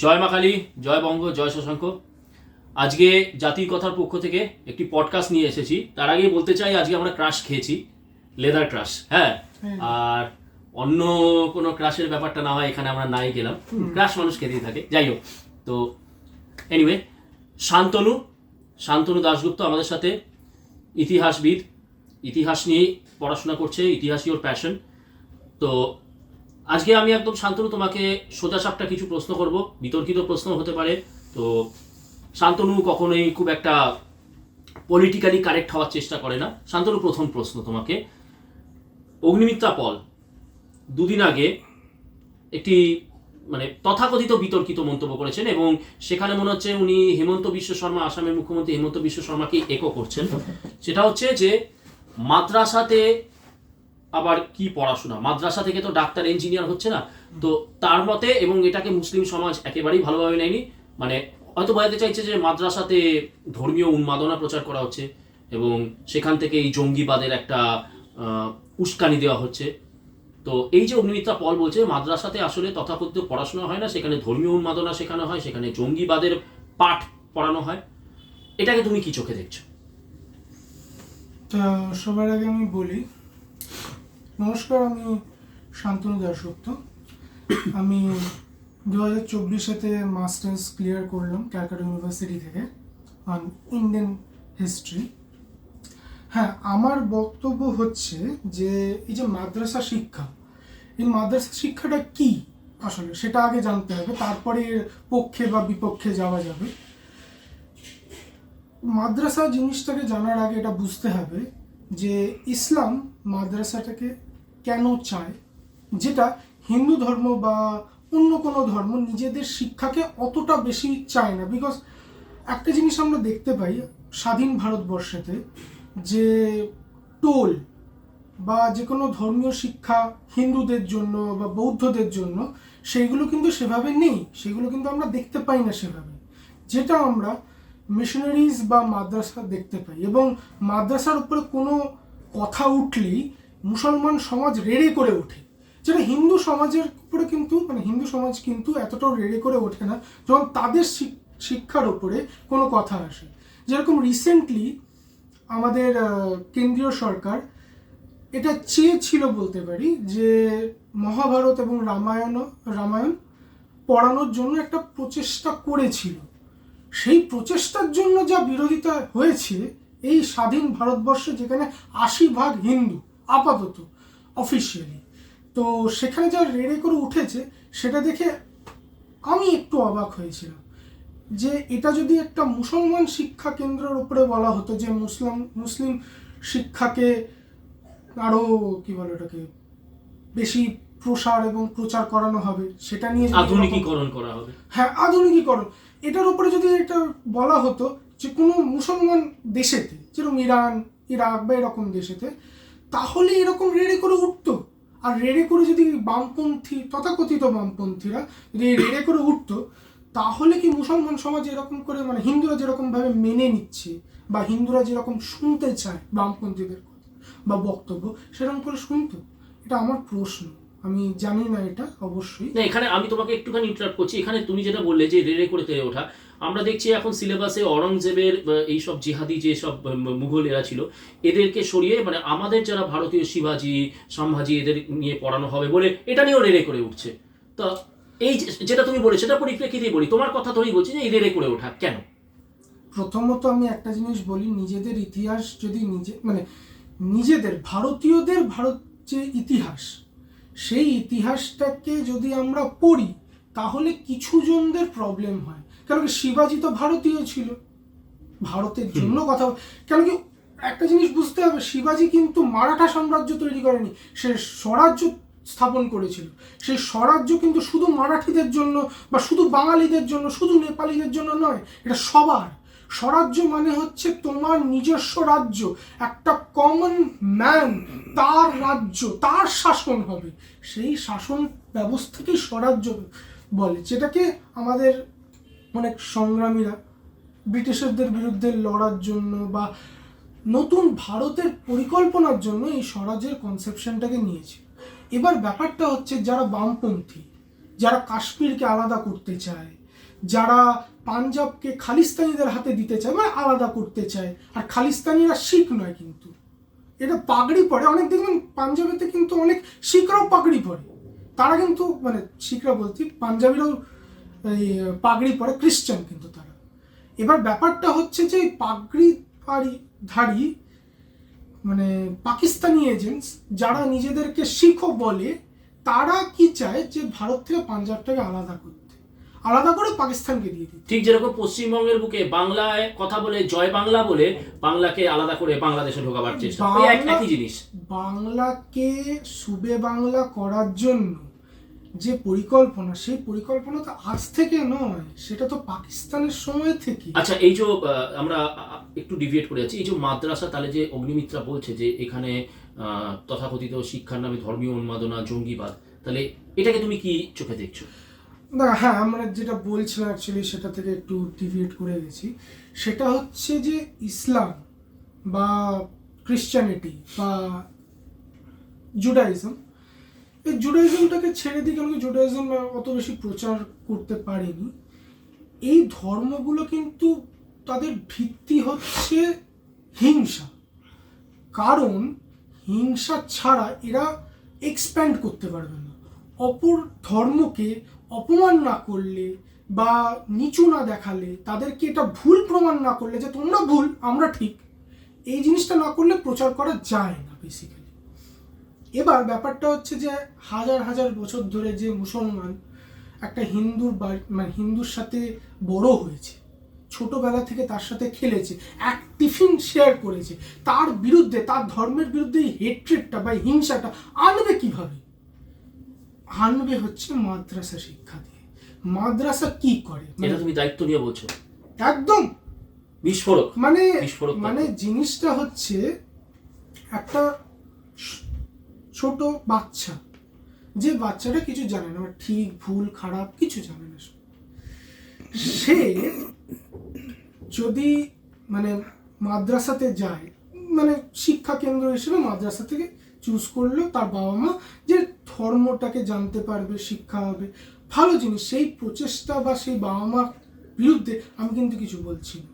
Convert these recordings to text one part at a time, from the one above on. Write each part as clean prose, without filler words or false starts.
জয় মা কালী, জয় বঙ্গ, জয় শশাঙ্ক। আজকে জাতির কথার পক্ষ থেকে একটি পডকাস্ট নিয়ে এসেছি। তার আগে বলতে চাই, আজকে আমরা ক্রাশ খেয়েছি, লেদার ক্রাশ। হ্যাঁ, আর অন্য কোনো ক্রাশের ব্যাপারটা না হয় এখানে আমরা নাই গেলাম। ক্রাশ মানুষ খেতেই থাকে। যাই হোক, তো এনিওয়ে, শান্তনু দাশগুপ্ত আমাদের সাথে, ইতিহাসবিদ, ইতিহাস নিয়ে পড়াশোনা করছে, ইতিহাসই ওর প্যাশন। তো আজকে আমি একদম শান্তনু তোমাকে সোজাসাপটা কিছু প্রশ্ন করব, বিতর্কিত প্রশ্ন হতে পারে। তো শান্তনু কখনোই খুব একটা পলিটিক্যালি কারেক্ট হওয়ার চেষ্টা করে না। শান্তনু, প্রথম প্রশ্ন তোমাকে। অগ্নিমিত্রা পল দুদিন আগে একটি তথাকথিত বিতর্কিত মন্তব্য করেছেন, এবং সেখানে মনে হচ্ছে উনি হেমন্ত বিশ্ব শর্মা, আসামের মুখ্যমন্ত্রী হেমন্ত বিশ্ব শর্মাকে একো করছেন। সেটা হচ্ছে যে মাদ্রাসাতে আবার কি পড়াশোনা, মাদ্রাসা থেকে তো ডাক্তার ইঞ্জিনিয়ার হচ্ছে না। তো তার মতে, এবং এটাকে মুসলিম সমাজ একেবারেই ভালোভাবে নেয়নি, হয়তো বোঝাতে চাইছে যে মাদ্রাসাতে ধর্মীয় উন্মাদনা প্রচার করা হচ্ছে এবং সেখান থেকে এই জঙ্গিবাদের একটা উস্কানি দেওয়া হচ্ছে। তো এই যে অগ্নিমিত্রা পল বলছে মাদ্রাসাতে আসলে তথাকথিত পড়াশোনা হয় না, সেখানে ধর্মীয় উন্মাদনা শেখানো হয়, সেখানে জঙ্গিবাদের পাঠ পড়ানো হয়, এটাকে তুমি কি চোখে দেখছো? সবার আগে আমি বলি, নমস্কার, আমি শান্তনু দাশগুপ্ত। আমি 2024-এতে মাস্টার্স ক্লিয়ার করলাম ক্যালকাটা ইউনিভার্সিটি থেকে অন ইন্ডিয়ান হিস্ট্রি। হ্যাঁ, আমার বক্তব্য হচ্ছে যে এই যে মাদ্রাসা শিক্ষা, এই মাদ্রাসা শিক্ষাটা কি আসলে সেটা আগে জানতে হবে, তারপরে এর পক্ষে বা বিপক্ষে যাওয়া যাবে। মাদ্রাসা জিনিসটাকে জানার আগে এটা বুঝতে হবে যে ইসলাম মাদ্রাসাটাকে কেন চায়, যেটা হিন্দু ধর্ম বা অন্য কোনো ধর্ম নিজেদের শিক্ষাকে অতটা বেশি চায় না। বিকজ একটা জিনিস আমরা দেখতে পাই স্বাধীন ভারতবর্ষেতে, যে টোল বা যে কোনো ধর্মীয় শিক্ষা হিন্দুদের জন্য বা বৌদ্ধদের জন্য, সেইগুলো কিন্তু সেভাবে নেই, সেগুলো কিন্তু আমরা দেখতে পাই না সেভাবে, যেটা আমরা মিশনারিজ বা মাদ্রাসা দেখতে পাই। এবং মাদ্রাসার উপরে কোনো কথা উঠলেই মুসলমান সমাজ রেড়ে করে ওঠে, যেটা হিন্দু সমাজের উপরে কিন্তু হিন্দু সমাজ কিন্তু এতটাও রেড়ে করে ওঠে না যখন তাদের শিক্ষার উপরে কোনো কথা আসে। যেরকম রিসেন্টলি আমাদের কেন্দ্রীয় সরকার এটা চেয়েছিল বলতে পারি যে মহাভারত এবং রামায়ণ পড়ানোর জন্য একটা প্রচেষ্টা করেছিল। সেই প্রচেষ্টার জন্য যা বিরোধিতা হয়েছে এই স্বাধীন ভারতবর্ষে, যেখানে 80% হিন্দু আপাতত অফিসিয়ালি, তো সেখানে যা রেড়ে করে উঠেছে সেটা দেখে আমি একটু অবাক হয়েছিলাম যে এটা যদি একটা মুসলমান শিক্ষা কেন্দ্রের উপরে বলা হতো যে মুসলিম শিক্ষাকে আরো কি বলে ওটাকে বেশি প্রসার এবং প্রচার করানো হবে, সেটা নিয়ে আধুনিকীকরণ করা হবে। হ্যাঁ, আধুনিকীকরণ, এটার উপরে যদি এটা বলা হতো যে কোনো মুসলমান দেশেতে, যেরকম ইরান, ইরাক বা এরকম দেশেতে, তাহলে এরকম রেড়ে করে উঠতো। আর রেড়ে করে যদি বামপন্থী, তথাকথিত বামপন্থীরা যদি রেড়ে করে উঠতো, তাহলে কি মুসলমান সমাজ এরকম করে হিন্দুরা যেরকম ভাবে মেনে নিচ্ছে বা হিন্দুরা যেরকম শুনতে চায় বামপন্থীদের কথা বা বক্তব্য, সেরকম করে শুনতো? এটা আমার প্রশ্ন, আমি জানি না এটা অবশ্যই। না, এখানে আমি তোমাকে একটুখানি ইন্টারাপ্ট করছি। এখানে তুমি যেটা বললে যে রেড়ে করে তেড়ে ওঠা, আমরা দেখছি এখন সিলেবাসে অরঙ্গজেবের এইসব জিহাদি যে সব মুঘল এরা ছিল, এদেরকে সরিয়ে আমাদের যারা ভারতীয় শিবাজি, সম্ভাজি, এদের নিয়ে পড়ানো হবে বলে এটা নিয়েও রেড়ে করে উঠছে। তো এই যেটা তুমি বলে সেটা পরিপ্রেক্ষিতেই বলি, তোমার কথা ধরেই বলছি যে এই রেড়ে করে ওঠা কেন। প্রথমত আমি একটা জিনিস বলি, নিজেদের ইতিহাস যদি নিজেদের ভারতীয়দের যে ইতিহাস, সেই ইতিহাসটাকে যদি আমরা পড়ি তাহলে কিছু জনদের প্রবলেম হয়। কেন কি শিবাজি তো ভারতীয় ছিল, ভারতের জন্য কথা। কেন কি একটা জিনিস বুঝতে হবে, শিবাজি কিন্তু মারাঠা সাম্রাজ্য তৈরি করেনি, সে স্বরাজ্য স্থাপন করেছিল। সেই স্বরাজ্য কিন্তু শুধু মারাঠিদের জন্য বা শুধু বাঙালিদের জন্য, শুধু নেপালিদের জন্য নয়, এটা সবার। স্বরাজ্য মানে হচ্ছে তোমার নিজস্ব রাজ্য, একটা কমন ম্যান, তার রাজ্য, তার শাসন হবে, সেই শাসন ব্যবস্থাকেই স্বরাজ্য বলে, যেটাকে আমাদের অনেক সংগ্রামীরা ব্রিটিশারদের বিরুদ্ধে লড়ার জন্য বা নতুন ভারতের পরিকল্পনার জন্য এই স্বরাজ্যের কনসেপশনটাকে নিয়েছে। এবার ব্যাপারটা হচ্ছে যারা বামপন্থী, যারা কাশ্মীরকে আলাদা করতে চায়, যারা পাঞ্জাবকে খালিস্তানিদের হাতে দিতে চায়, মানে আলাদা করতে চায়। আর খালিস্তানিরা শিখ নয়, কিন্তু এটা পাগড়ি পরে। অনেক দেখবেন পাঞ্জাবেতে কিন্তু অনেক শিখরাও পাগড়ি পরে, তারা কিন্তু মানে শিখরা বলতে পাঞ্জাবিরাও এই পাগড়ি পরে, খ্রিস্টান কিন্তু তারা। এবার ব্যাপারটা হচ্ছে যে পাগড়ি ধারী মানে পাকিস্তানি এজেন্টস যারা নিজেদেরকে শিখও বলে, তারা কি চায় যে ভারত থেকে পাঞ্জাবটাকে আলাদা করে পাকিস্তানকে দিয়ে দিতে। ঠিক যেরকম পশ্চিমবঙ্গের বুকে বাংলায় কথা বলে জয় বাংলা বলে বাংলাকে আলাদা করে বাংলাদেশে ঢোকাবার চেষ্টা, ওই একই জিনিস। বাংলাকে সুবে বাংলা করার জন্য যে পরিকল্পনা, সেই পরিকল্পনা তো আজ থেকে নয়, সেটা তো পাকিস্তানের সময় থেকে। আচ্ছা, এই যে আমরা একটু ডিভিয়েট করে যাচ্ছি, এই যে মাদ্রাসা, তাহলে যে অগ্নিমিত্রা বলছে যে এখানে তথাকথিত শিক্ষার নামে ধর্মীয় উন্মাদনা, জঙ্গিবাদ, তাহলে এটাকে তুমি কি চোখে দেখছো? না, হ্যাঁ, আমরা যেটা বলছিলাম অ্যাকচুয়ালি সেটা থেকে একটু ডিভিয়েট করে গেছি। সেটা হচ্ছে যে ইসলাম বা ক্রিশ্চিয়ানিটি বা জুডাইজম, এই জুডাইজমটাকে ছেড়ে দিই, কারণ জুডাইজম অত বেশি প্রচার করতে পারেনি। এই ধর্মগুলো কিন্তু তাদের ভিত্তি হচ্ছে হিংসা, কারণ হিংসা ছাড়া এরা এক্সপ্যান্ড করতে পারবে না। অপর ধর্মকে অপমান না করলে বা নিচু না দেখালে, তাদেরকে এটা ভুল প্রমাণ না করলে যে তোমরা ভুল আমরা ঠিক, এই জিনিসটা না করলে প্রচার করা যায় না বেসিক্যালি। এবার ব্যাপারটা হচ্ছে যে হাজার হাজার বছর ধরে যে মুসলমান একটা হিন্দুর সাথে বড় হয়েছে, ছোটবেলা থেকে তার সাথে খেলেছে, এক টিফিন শেয়ার করেছে, তার বিরুদ্ধে, তার ধর্মের বিরুদ্ধে এই হেট্রেডটা বা হিংসাটা আনবে কিভাবে? আনবে হচ্ছে মাদ্রাসা শিক্ষা দিয়ে। মাদ্রাসা কি করে, এটা তুমি দায়িত্ব নিয়ে বলছো? একদম বিস্ফোরক। মানে জিনিসটা হচ্ছে একটা ছোট বাচ্চা, যে বাচ্চাটা কিছু জানে না, ঠিক ভুল খারাপ কিছু জানে না, সে যদি মানে মাদ্রাসাতে যায়, মানে শিক্ষা কেন্দ্র হিসেবে মাদ্রাসা থেকে চুজ করলো তার বাবা মা, যে ধর্মটাকে জানতে পারবে, শিক্ষা হবে, ভালো জিনিস। সেই প্রচেষ্টা বা সেই বাবা মার বিরুদ্ধে আমি কিন্তু কিছু বলছি না।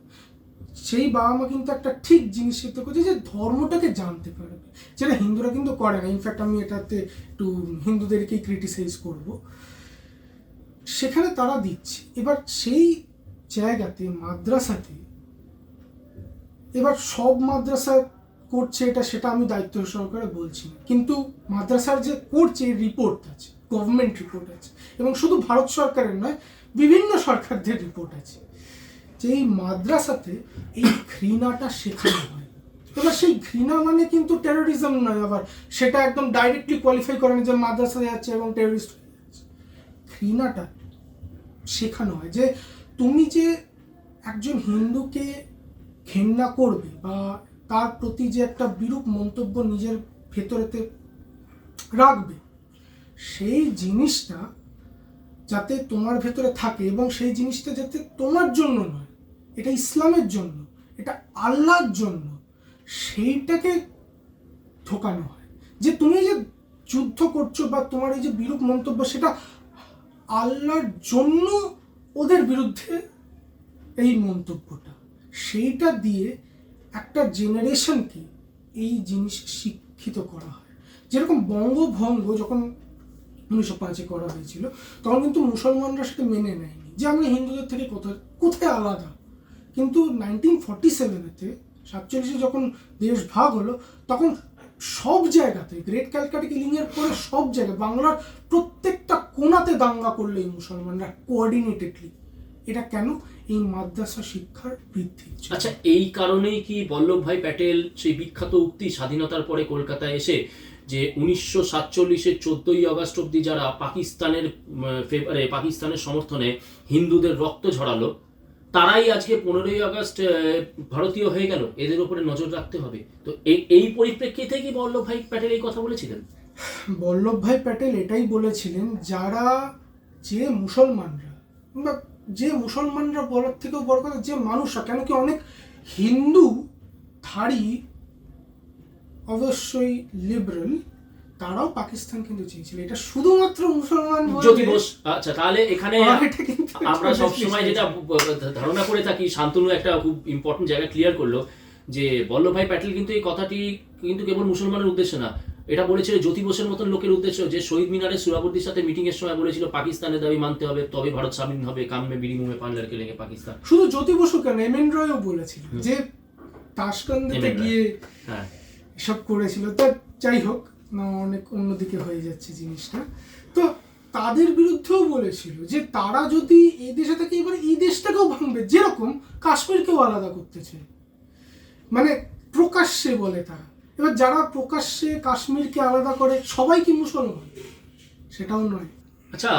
সেই বাবা মা কিন্তু একটা ঠিক জিনিস শিখতে করছে, যে ধর্মটাকে জানতে পারবে, যেটা হিন্দুরা কিন্তু করে না। ইনফ্যাক্ট আমি এটাতে একটু হিন্দুদেরকেই ক্রিটিসাইজ করব, সেখানে তারা দিচ্ছে। এবার সেই জায়গাতে মাদ্রাসাতে, এবার সব মাদ্রাসা করছে এটা, সেটা আমি দায়িত্ব সহকারে বলছি না, কিন্তু মাদ্রাসার যে করছে রিপোর্ট আছে, গভর্নমেন্ট রিপোর্ট আছে, এবং শুধু ভারত সরকারের নয়, বিভিন্ন সরকারদের রিপোর্ট আছে, যে এই মাদ্রাসাতে এই ঘৃণাটা শেখানো হয়। এবার সেই ঘৃণা মানে কিন্তু টেরোরিজম নয়, আবার সেটা একদম ডাইরেক্টলি কোয়ালিফাই করে না যে মাদ্রাসা যাচ্ছে এবং টেরোরিস্ট হয়ে যাচ্ছে। ঘৃণাটা শেখানো হয়, যে তুমি যে একজন হিন্দুকে ঘেন্না করবে বা তার প্রতি যে একটা বিরূপ মন্তব্য নিজের ভেতরেতে রাখবে, সেই জিনিসটা যাতে তোমার ভেতরে থাকে, এবং সেই জিনিসটা যাতে তোমার জন্য নয়, এটা ইসলামের জন্য, এটা আল্লাহর জন্য, সেইটাকে ঢোকানো হয়। যে তুমি যে যুদ্ধ করছো বা তোমার এই যে বিরূপ মন্তব্য, সেটা আল্লাহর জন্য ওদের বিরুদ্ধে এই মন্তব্যটা, সেইটা দিয়ে একটা জেনারেশনকে এই জিনিস শিক্ষিত করা হয়। যেরকম বঙ্গভঙ্গ যখন 1905 করা হয়েছিল, তখন কিন্তু মুসলমানরা সেটা মেনে নেয়নি, যে আমরা হিন্দুদের থেকে কোথায় আলাদা। কিন্তু 1947-তে 47 যখন দেশ ভাগ হলো, তখন সব জায়গাতে, গ্রেট ক্যালকাটা কিলিংয়ের পরে সব জায়গায়, বাংলার প্রত্যেকটা কোণাতে দাঙ্গা করলো এই মুসলমানরা কোঅর্ডিনেটেডলি। এটা কেন? এই মাদ্রাসা শিক্ষার বৃদ্ধি। আচ্ছা, এই কারণেই কি বল্লভভাই প্যাটেল সেই বিখ্যাত উক্তি স্বাধীনতার পরে কলকাতায় এসে যে 1947-এর 14ই আগস্ট অব্দি যারা পাকিস্তানের সমর্থনে হিন্দুদের রক্ত ঝরালো, তারাই আজকে 15ই আগস্ট ভারতীয় হয়ে গেল, এদের উপরে নজর রাখতে হবে? তো এই পরিপ্রেক্ষিতে কি বল্লভভাই প্যাটেল এই কথা বলেছিলেন? বল্লভভাই প্যাটেল এটাই বলেছিলেন, যে মুসলমানরা বলার থেকেও বড় কথা, যে মানুষরা, কেন কি অনেক হিন্দু ধারী, অবশ্যই লিবারেল, তারাও পাকিস্তান কিন্তু চেয়েছিল, এটা শুধুমাত্র মুসলমান বললে জ্যোতি বোস। আচ্ছা, তাহলে এখানে এটা কিন্তু আমরা সবসময় যেটা ধারণা করে থাকি, শান্তনু একটা খুব ইম্পর্টেন্ট জায়গা ক্লিয়ার করলো যে বল্লভভাই প্যাটেল কিন্তু এই কথাটি কিন্তু কেবল মুসলমানের উদ্দেশ্যে না, এটা বলেছিল জ্যোতি বোসের মতন লোকের উদ্দেশ্য, যে শহীদ মিনারে সুরাবর্দির সাথে মিটিং এর সময় বলেছিল পাকিস্তানের দাবি মানতে হবে, তবে ভারত স্বাধীন হবে, কামে বিড়ি মুমে পান লড়কে লেগে পাকিস্তান। শুধু জ্যোতি বসু কেন, এম এন রয়ও বলেছিল যে তাশকান্দেতে গিয়ে হ্যাঁ সব করেছিল। তা যাই হোক, অনেক অন্যদিকে হয়ে যাচ্ছে জিনিসটা। তো তাদের বিরুদ্ধেও বলেছিল যে তারা যদি এই দেশে থাকে এবার এই দেশটাকেও ভাঙবে, যেরকম কাশ্মীরকেও আলাদা করতে চায়, মানে প্রকাশ্যে বলে তারা। এবার যারা প্রকাশ্যে কাশ্মীরকে আলাদা করে সবাই কি মুসলমান? সেটাও নয়। আচ্ছা,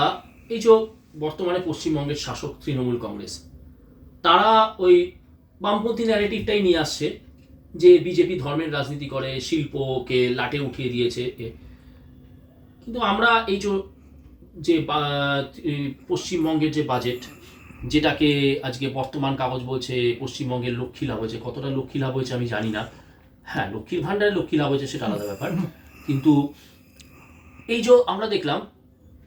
এই যে বর্তমানে পশ্চিমবঙ্গের শাসক তৃণমূল কংগ্রেস, তারা ওই বামপন্থী ন্যারেটিভটাই নিয়ে আসছে যে বিজেপি ধর্মের রাজনীতি করে, শিল্পকে লাটে উঠিয়ে দিয়েছে। কিন্তু আমরা এই যে পশ্চিমবঙ্গের যে বাজেট, যেটাকে আজকে বর্তমান কাগজ বলছে পশ্চিমবঙ্গের লক্ষ্মী লাভ হয়েছে, কতটা লক্ষ্মী লাভ হয়েছে আমি জানি না। হ্যাঁ, লক্ষ্মীর ভাণ্ডারে লক্ষ্মী লাভ হয়েছে সেটা আলাদা ব্যাপার। কিন্তু এই যে আমরা দেখলাম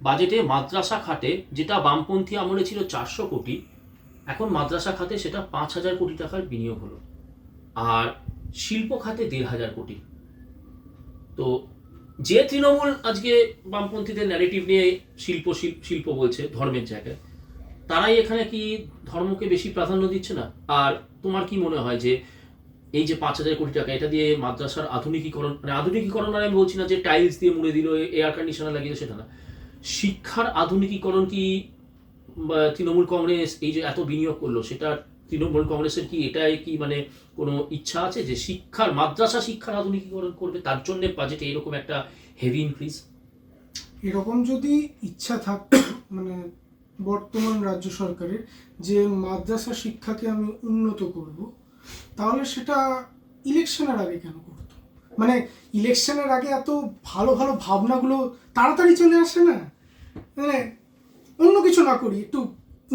বাজেটে মাদ্রাসা খাতে, যেটা বামপন্থী আমলে ছিল 400 কোটি, এখন মাদ্রাসা খাতে সেটা 5,000 কোটি টাকার বিনিয়োগ হলো, আর শিল্প খাতে 1,500 কোটি। তো যে তৃণমূল আজকে বামপন্থীদের ন্যারেটিভ নিয়ে শিল্প বলছে ধর্মের জায়গায়, তারাই এখানে কি ধর্মকে বেশি প্রাধান্য দিচ্ছে না? আর তোমার কি মনে হয় যে এই যে 5,000 কোটি টাকা, এটা দিয়ে মাদ্রাসার আধুনিকীকরণ, মানে আধুনিকীকরণ মানে আমি বলছি না যে টাইলস দিয়ে মুড়ে দিল, এয়ার কন্ডিশনার লাগিয়ে, সেটা না, শিক্ষার আধুনিকীকরণ কি তৃণমূল কংগ্রেস এই যে এত বিনিয়োগ করলো, সেটা তৃণমূল কংগ্রেসের কি এটাই কি মানে কোনো ইচ্ছা আছে যে মাদ্রাসা শিক্ষার আধুনিকীকরণ করবে, তার জন্য বাজেটে এরকম একটা হেভি ইনক্রিজ? এরকম যদি ইচ্ছা থাকতো মানে বর্তমান রাজ্য সরকারের, যে মাদ্রাসা শিক্ষাকে আমি উন্নত করব, তাহলে সেটা ইলেকশনের আগে কেন করতো? মানে ইলেকশনের আগে এত ভালো ভালো ভাবনাগুলো তাড়াতাড়ি চলে আসে না? মানে অন্য কিছু না করি, একটু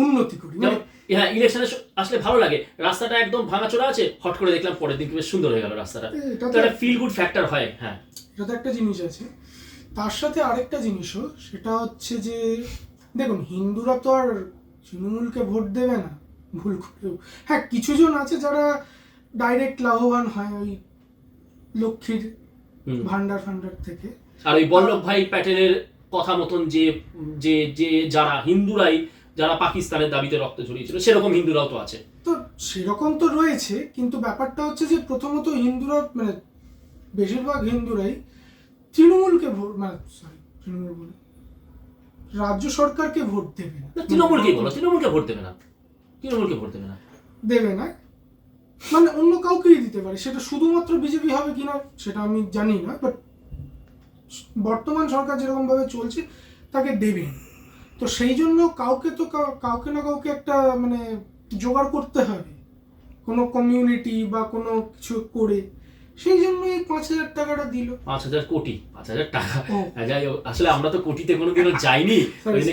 উন্নতি করি। মানে হ্যাঁ, ইলেকশনে আসলে ভালো লাগে, রাস্তাটা একদম ভাঙাচোরা আছে, হট করে দেখলাম পরের দিন বেশ সুন্দর হয়ে গেল রাস্তাটা, এটা একটা ফিল গুড ফ্যাক্টর হয়। হ্যাঁ, এটা তো একটা জিনিস আছে। তার সাথে আরেকটা জিনিসও, সেটা হচ্ছে যে দেখুন, হিন্দুরা তো আর তৃণমূলকে ভোট দেবে না ভুল করেও। হ্যাঁ, কিছুজন আছে যারা ডাইরেক্ট লাভবান হয় ওই লক্ষ্মীর ভান্ডার থেকে। আর ওই বল্লভভাই প্যাটেলের কথা মতন যে যে যে যারা হিন্দুরাই, যারা পাকিস্তানের দাবিতে রক্ত ঝরিয়েছিল, সেরকম হিন্দুরাও তো আছে। তো সেরকম তো রয়েছে, কিন্তু ব্যাপারটা হচ্ছে যে প্রথমত হিন্দুরা, মানে বেশিরভাগ হিন্দুরাই তৃণমূলকে ভোট, মানে সরি তৃণমূল বলে রাজ্য সরকারকে ভোট দেবে না। তৃণমূলকেই বলো, তৃণমূলকে ভোট দেবে না, তৃণমূলকে ভোট দেবে না, দেবে না, মানে অন্য কাউকেই দিতে পারে। সেটা শুধুমাত্র বিজেপি হবে কিনা সেটা আমি জানি না, বাট বর্তমান সরকার যেরকম ভাবে চলছে তাকে দেবে। তো সেই জন্য কাউকে না কাউকে একটা মানে জোগাড় করতে হবে, কোনো কমিউনিটি বা কোনো কিছু করে। সেই জন্য এই 5,000 টাকাটা দিল। 5,000 কোটি, 5,000 টাকা, যাই হোক, আসলে আমরা তো কোটিতে কোনোদিনও যাইনি,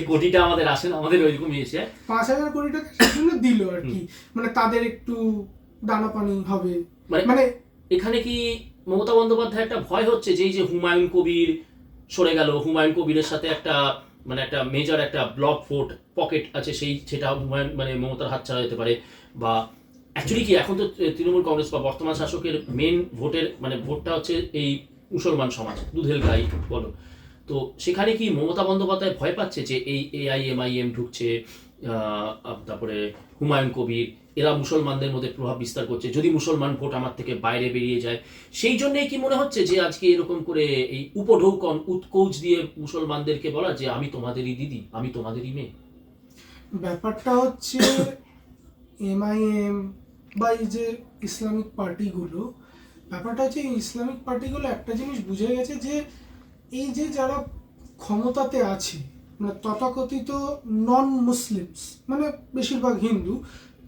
কোটিটা আমাদের আসে না, আমাদের ওইরকম এসে 5,000 কোটি টাকা সেই জন্য দিল আর কি, মানে তাদের একটু দানা পানি হবে। মানে এখানে কি মমতা বন্দ্যোপাধ্যায় একটা ভয় হচ্ছে যে এই যে হুমায়ুন কবির সরে গেল, হুমায়ুন কবিরের সাথে একটা মানে একটা মেজর একটা ব্লক ভোট পকেট আছে, সেটা হুমায়ুন মানে মমতার হাতছাড়া যেতে পারে, বা অ্যাকচুয়ালি কি এখন তো তৃণমূল কংগ্রেস বা বর্তমান শাসকের মেন ভোটের মানে ভোটটা হচ্ছে এই মুসলমান সমাজ, দুধেল গাই বলো। তো সেখানে কি মমতা বন্দ্যোপাধ্যায় ভয় পাচ্ছে যে এই AIMIM ঢুকছে, তারপরে হুমায়ুন কবির, এরা মুসলমানদের মধ্যে প্রভাব বিস্তার করছে, যদি মুসলমান ভোট আমার থেকে বাইরে বেরিয়ে যায়, সেই জন্যই কি মনে হচ্ছে যে আজকে এরকম করে এই উপঢৌকন উৎকোচ দিয়ে মুসলমানদেরকে বলা যে আমি তোমাদেরই দিদি, আমি তোমাদেরই মেয়ে? ব্যাপারটা হচ্ছে MIM বা এই যে ইসলামিক পার্টিগুলো, ব্যাপারটা হচ্ছে ইসলামিক পার্টিগুলো একটা জিনিস বুঝে গেছে যে এই যে যারা ক্ষমতাতে আছে, মানে তথাকথিত নন মুসলিমস, মানে বেশিরভাগ হিন্দু,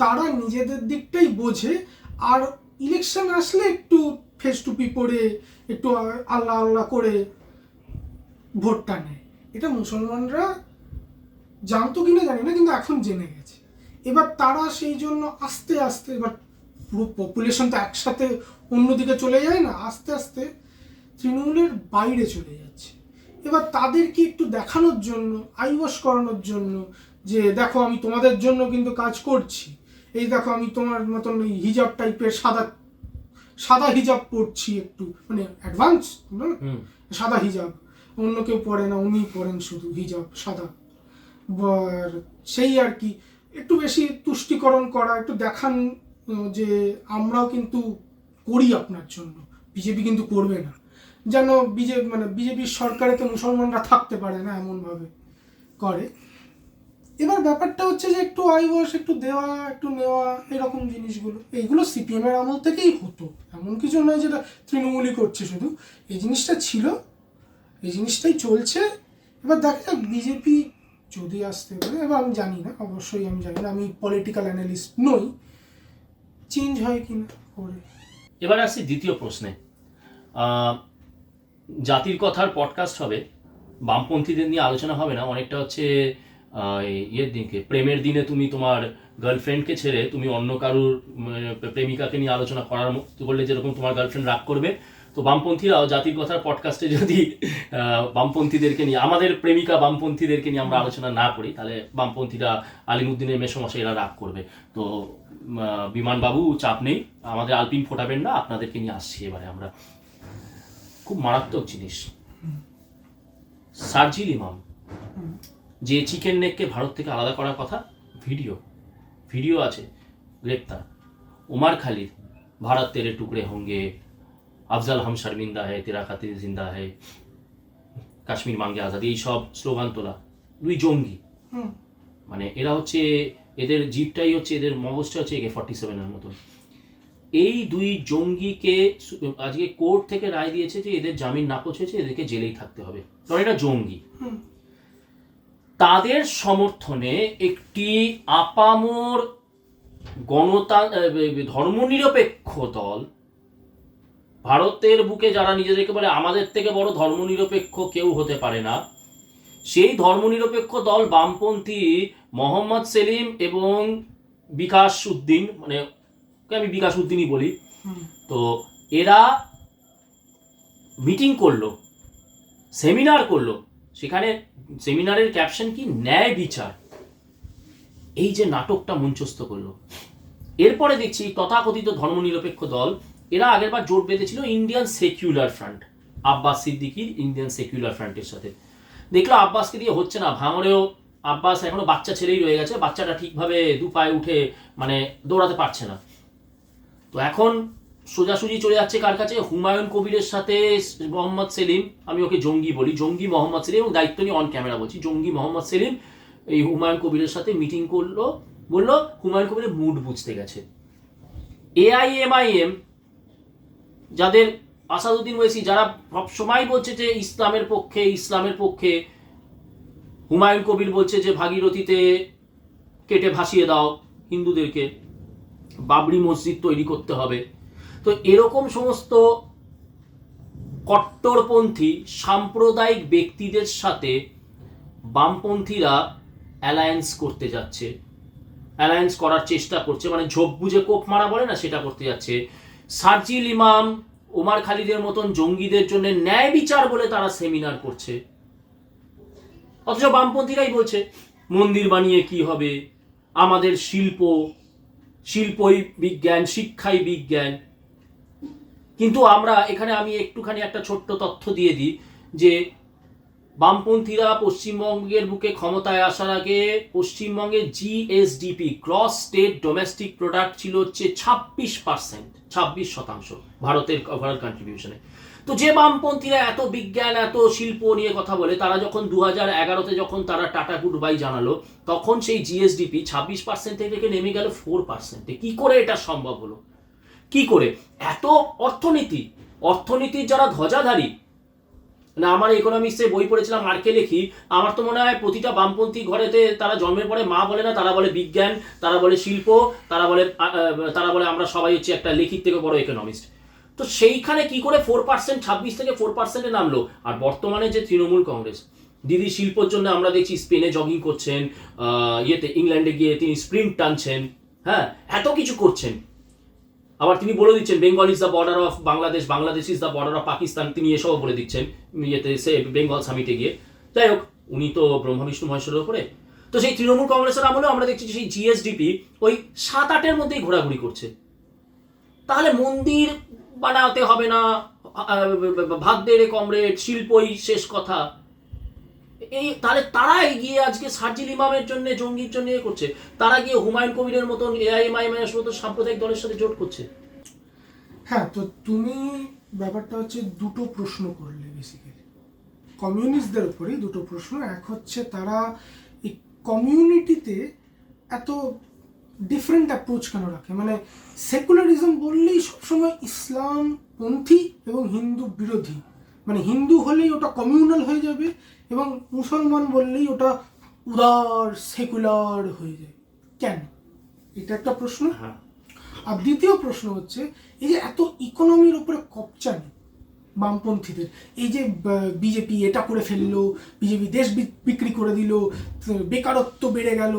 তারা নিজেদের দিকটাই বোঝে, আর ইলেকশন আসলে একটু ফেস টুপি পরে একটু আল্লাহ আল্লাহ করে ভোটটা নেয়। এটা মুসলমানরা জানতো কিনা জানি না, কিন্তু এখন জেনে গেছে। এবার তারা সেই জন্য আস্তে আস্তে, এবার পুরো পপুলেশন তো একসাথে অন্যদিকে চলে যায় না, আস্তে আস্তে তৃণমূলের বাইরে চলে যাচ্ছে। এবার তাদেরকে একটু দেখানোর জন্য, আইওয়াশ করানোর জন্য যে দেখো আমি তোমাদের জন্য কিন্তু কাজ করছি, এই দেখো আমি তোমার মতন এই হিজাব টাইপের সাদা হিজাব পরছি, একটু মানে অ্যাডভান্স না, সাদা হিজাব, অন্য কেউ পরে না, উনি পরেন শুধু হিজাব সাদা। সেই আর কি একটু বেশি তুষ্টিকরণ করা, একটু দেখান যে আমরাও কিন্তু করি আপনার জন্য, বিজেপি কিন্তু করবে না, যেন বিজেপির সরকারে তো মুসলমানরা থাকতে পারে না এমনভাবে করে। এবার ব্যাপারটা হচ্ছে যে একটু আইওয়াশ, একটু দেওয়া, একটু নেওয়া, এরকম জিনিসগুলো, এইগুলো সিপিএম এর আমল থেকেই হতো, এমন কিছু নয় যেটা তৃণমূলই করছে শুধু, এই জিনিসটা ছিল, এই জিনিসটাই চলছে। এবার দেখা যাক বিজেপি যদি আসতে পারে, এবার আমি জানি না, অবশ্যই আমি জানি না, আমি পলিটিক্যাল অ্যানালিস্ট নই, চেঞ্জ হয় কিনা করে। এবার আসছি দ্বিতীয় প্রশ্নে। জাতির কথার পডকাস্ট হবে, বামপন্থীদের নিয়ে আলোচনা হবে না, অনেকটা হচ্ছে ইয়ের দিনকে, প্রেমের দিনে তুমি তোমার গার্লফ্রেন্ডকে ছেড়ে তুমি অন্য কারুর প্রেমিকাকে নিয়ে আলোচনা করার মতো করলে যেরকম তোমার গার্লফ্রেন্ড রাগ করবে, তো বামপন্থীরাও জাতির কথার পডকাস্টে যদি বামপন্থীদেরকে নিয়ে, আমাদের প্রেমিকা বামপন্থীদেরকে নিয়ে আমরা আলোচনা না করি, তাহলে বামপন্থীরা আলিমুদ্দিনের মেসোমশাই এরা রাগ করবে। তো বিমানবাবু চাপ নেই, আমাদের আলপিন ফোটাবেন না, আপনাদেরকে নিয়ে আসছি এবারে আমরা। খুব মারাত্মক জিনিস, শারজিল ইমাম যে চিকেন নেককে ভারত থেকে আলাদা করার কথা, ভিডিও আছে, গ্রেপ্তার। ওমর খালিদ, ভারত তেরে টুকরে হোঙ্গে, আফজাল হাম শর্মিন্দা है, तेरा खातिर जिंदा है, কাশ্মীর মাঙ্গে আজাদি, এই সব স্লোগান তোলা দুই জঙ্গি। মানে এরা হচ্ছে, এদের জিপটাই হচ্ছে, এদের মগজটা হচ্ছে AK-47 এর মতো। এই দুই জঙ্গিকে আজকে কোর্ট থেকে রায় দিয়েছে যে এদের জামিন নাকচ হয়েছে, এদেরকে জেলেই থাকতে হবে, কারণ এটা জঙ্গি। তাদের সমর্থনে একটি আপামর ধর্মনিরপেক্ষ দল, ভারতের বুকে যারা নিজেদেরকে বলে আমাদের থেকে বড় ধর্মনিরপেক্ষ কেউ হতে পারে না, সেই ধর্মনিরপেক্ষ দল বামপন্থী মোহাম্মদ সেলিম এবং বিকাশ উদ্দিন, মানে আমি বিকাশ উদ্দিনই বলি, তো এরা মিটিং করলো, সেমিনার করলো, সেখানে সেমিনারের ক্যাপশন কি, ন্যায় বিচার, এই যে নাটকটা মঞ্চস্থ করলো। এরপরে দেখছি তথাকথিত ধর্মনিরপেক্ষ দল, এরা আগেরবার জোট বেঁধেছিল ইন্ডিয়ান সেকুলার ফ্রন্ট, আব্বাস সিদ্দিকির ইন্ডিয়ান সেকুলার ফ্রন্টের সাথে। দেখলো আব্বাসকে দিয়ে হচ্ছে না, ভাঙড়েও আব্বাস এখনো বাচ্চা ছেলেই রয়ে গেছে, বাচ্চাটা ঠিকভাবে দু পায়ে উঠে মানে দৌড়াতে পারছে না। তো এখন সোজাসুজি চলে যাচ্ছে কার কাছে, হুমায়ুন কবিরের সাথে মোহাম্মদ সেলিম, আমি ওকে জঙ্গি বলি, জঙ্গি মোহাম্মদ সেলিম, এবং দায়িত্ব নিয়ে অন ক্যামেরা বলছি, জঙ্গি মোহাম্মদ সেলিম এই হুমায়ুন কবিরের সাথে মিটিং করলো, বললো হুমায়ুন কবিরের মুড বুঝতে গেছে। AIMIM যাদের আসাদুদ্দিন ওয়েসি, যারা সবসময় বলছে যে ইসলামের পক্ষে, হুমায়ুন কবির বলছে যে ভাগীরথীতে কেটে ভাসিয়ে দাও হিন্দুদেরকে, বাবরি মসজিদ তৈরি করতে হবে। তো এরকম সমস্ত কট্টরপন্থী সাম্প্রদায়িক ব্যক্তিদের সাথে বামপন্থীরা অ্যালায়েন্স করতে যাচ্ছে, অ্যালায়েন্স করার চেষ্টা করছে, মানে ঝোপ বুঝে কোপ মারা বলে না, সেটা করতে যাচ্ছে। শারজিল ইমাম, ওমর খালিদের মতন জঙ্গিদের জন্য ন্যায় বিচার বলে তারা সেমিনার করছে, অথচ বামপন্থীরাই বলছে মন্দির বানিয়ে কি হবে, আমাদের শিল্পই বিজ্ঞান, শিক্ষাই বিজ্ঞান। কিন্তু আমরা এখানে, আমি একটুখানি একটা ছোট্ট তথ্য দিয়ে দিই যে বামপন্থীরা পশ্চিমবঙ্গের বুকে ক্ষমতায় আসার আগে পশ্চিমবঙ্গে GSDP, gross state domestic product ছিল হচ্ছে 26%, ভারতের ওভারঅল কন্ট্রিবিউশনে। তো যে বামপন্থীরা এত বিজ্ঞান, এত শিল্প নিয়ে কথা বলে, তারা যখন 2011-তে যখন তারা টাটা গুড বাই জানালো, তখন সেই GSDP 26% থেকে নেমে গেল 4%। কি করে এটা সম্ভব হলো? কি করে এত অর্থনীতির যারা ধ্বজাধারী, না আমার ইকোনমিক্সে বই পড়েছিলাম, মার্কে লিখি, আমার তো মনে হয় প্রতিটা বামপন্থী ঘরেতে তারা জন্মের পরে মা বলে না, তারা বলে বিজ্ঞান, তারা বলে শিল্প, তারা বলে আমরা সবাই হচ্ছে একটা লেখির থেকে বড় ইকোনমিস্ট। তো সেইখানে কি করে 4%, 26 থেকে 4%-এ নামলো? আর বর্তমানে যে তৃণমূল কংগ্রেস, দিদি শিল্পর জন্য আমরা দেখছি স্পেনে জগিং করছেন, ইংল্যান্ডে গিয়ে তিনি স্প্রিন্ট টানছেন, হ্যাঁ, এত কিছু করছেন। আবার তিনি বলে দিচ্ছেন Bengal is the border of Bangladesh, Bangladesh is the border of Pakistan, তিনি এসব বলে দিচ্ছেন ইয়েতে সে বেঙ্গল সামিটে গিয়ে। যাই হোক, উনি তো ব্রহ্মা বিষ্ণু মহেশ্বরের উপরে। তো সেই তৃণমূল কংগ্রেসের আমলেও আমরা দেখছি সেই জিএসডিপি ওই 7-8-এর মধ্যেই ঘোরাঘুরি করছে। তাহলে মন্দির বানাতে হবে না, ভাত বেড়ে কমরেড, শিল্পই শেষ কথা, এই তাহলে তারা গিয়ে আজকে শারজিল ইমামের জন্য, জঙ্গির জন্য করছে, তারা গিয়ে হুমায়ুন কবিরের মতন এআইএমআইএমের মতো সাম্প্রদায়িক দলের সাথে জোট করছে। হ্যাঁ, তো তুমি ব্যাপারটা হচ্ছে দুটো প্রশ্ন করলে বেসিক্যালি কমিউনিস্টদের উপরেই দুটো প্রশ্ন। এক হচ্ছে তারা এই কমিউনিটিতে এত ডিফারেন্ট অ্যাপ্রোচ কেন রাখে, মানে সেকুলারিজম বললেই সবসময় ইসলাম পন্থী এবং হিন্দু বিরোধী, মানে হিন্দু হলেই ওটা কমিউনাল হয়ে যাবে এবং মুসলমান বললেই ওটা উদার সেকুলার হয়ে যায়। কেন? এটা একটা প্রশ্ন। হ্যাঁ। আর দ্বিতীয় প্রশ্ন হচ্ছে এই যে এত ইকোনমির উপরে কপচানি বামপন্থীদের, এই যে বিজেপি এটা করে ফেললো, বিজেপি দেশ বিক্রি করে দিল, বেকারত্ব বেড়ে গেল,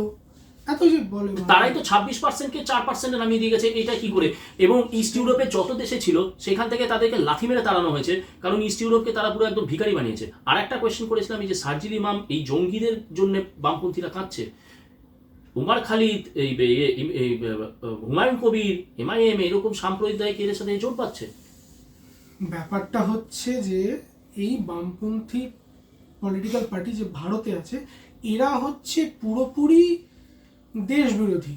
এত যে বলে, তারাই তো 26%কে 4%-এ নামিয়ে দিয়ে গেছে। এটা কি করে? এবং ইস্ট ইউরোপের যত দেশে ছিল সেখান থেকে তাদেরকে লাথি মেরে তাড়ানো হয়েছে, কারণ ইস্ট ইউরোপকে তারা পুরো একদম ভিখারি বানিয়েছে। আর একটা কোয়েশ্চেন করেছিলাম, এই যে শারজিল ইমাম, এই জঙ্গিদের জন্য বামপন্থীরা কাঁদছে, উমার খালিদ, এই হুমায়ুন কবির, এমআইএম এরকম সাম্প্রদায়িক এদের সাথে জোট পাচ্ছে। ব্যাপারটা হচ্ছে যে এই বামপন্থী পলিটিক্যাল পার্টি যে ভারতে আছে, এরা হচ্ছে পুরোপুরি দেশ বিরোধী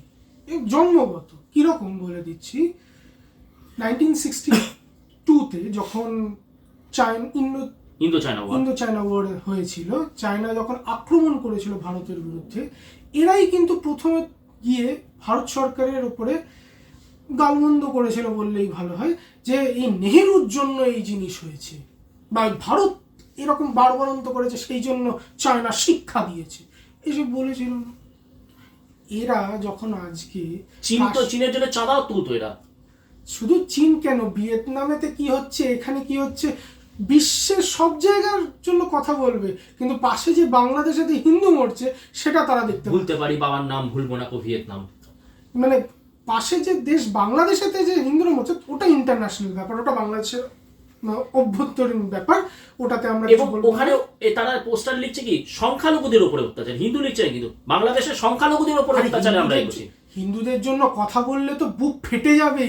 জন্মগত। কিরকম বলে দিচ্ছি, 1962-তে যখন ইন্দো চায়না ওয়ার হয়েছিল, চায়না যখন আক্রমণ করেছিল ভারতের বিরুদ্ধে, এরাই কিন্তু প্রথমে গিয়ে ভারত সরকারের উপরে গালমন্দ করেছিল বললেই ভালো হয়, যে এই নেহেরুর জন্য এই জিনিস হয়েছে, বা ভারত এরকম বাড়বাড়ন্ত করেছে সেই জন্য চায়না শিক্ষা দিয়েছে, এসব বলেছিল। এরা যখন আজকে চীনের জন্য চাঁদাও তুলতো এরা। শুধু চীন কেন, ভিয়েতনামেতে কি হচ্ছে, এখানে কি হচ্ছে, বিশ্বের সব জায়গার জন্য কথা বলবে, কিন্তু পাশে যে বাংলাদেশেতে হিন্দু মরছে সেটা তারা দেখতে ভুলতে পারি বাবার নাম, ভুলবো না কো ভিয়েতনাম। মানে পাশে যে দেশ বাংলাদেশেতে যে হিন্দুরা মরছে ওটা ইন্টারন্যাশনাল ব্যাপার, ওটা বাংলাদেশের অভ্যন্তরীণ ব্যাপার, ওটাতে আমরা এবং ওখানে তারা পোস্টার লিখছে কি সংখ্যালঘুদের উপরে অত্যাচার, হিন্দু লিখছে না, কিন্তু বাংলাদেশের সংখ্যালঘুদের উপরে অত্যাচারে আমরা বসি। হিন্দুদের জন্য কথা বললে তো বুক ফেটে যাবে,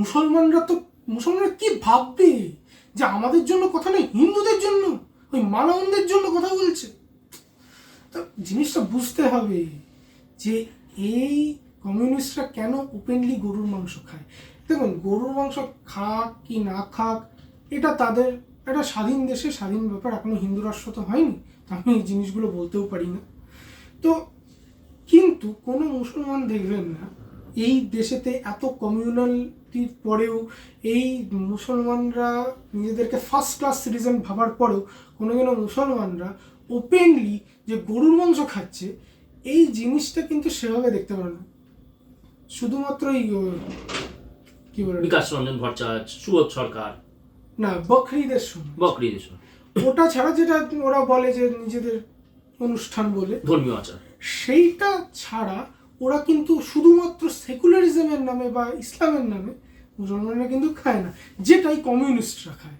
মুসলমানরা কি ভাববে যে আমাদের জন্য কথা নেই, হিন্দুদের জন্য, ওই মালাউনদের জন্য কথা বলছে। তো জিনিসটা বুঝতে হবে যে এই কমিউনিস্টরা কেন ওপেনলি গরুর মাংস খায়। দেখুন, গরুর মাংস খাক কি না খাক এটা তাদের একটা স্বাধীন দেশে স্বাধীন ব্যাপার, এখনো হিন্দু রাষ্ট্র তো হয়নি, আমি এই জিনিসগুলো বলতেও পারি না। তো কিন্তু কোনো মুসলমান দেখবেন না এই দেশেতে এত কমিউনালিটির পরেও, এই মুসলমানরা নিজেদেরকে ফার্স্ট ক্লাস সিটিজেন ভাবার পরেও কোনো মুসলমানরা ওপেনলি যে গরুর মাংস খাচ্ছে এই জিনিসটা কিন্তু সেভাবে দেখতে পারে না। শুধুমাত্র কি বলে বিকাশ রঞ্জন ভট্টাচার্য, সুবোধ সরকার, না, বকরিদের সময় ওটা ছাড়া যেটা ওরা বলে যে নিজেদের অনুষ্ঠান বলে ধর্মীয় আচার, সেইটা ছাড়া ওরা কিন্তু শুধুমাত্র সেকুলারিজমের নামে বা ইসলামের নামে মুসলমানরা কিন্তু খায় না, যেটাই কমিউনিস্টরা খায়।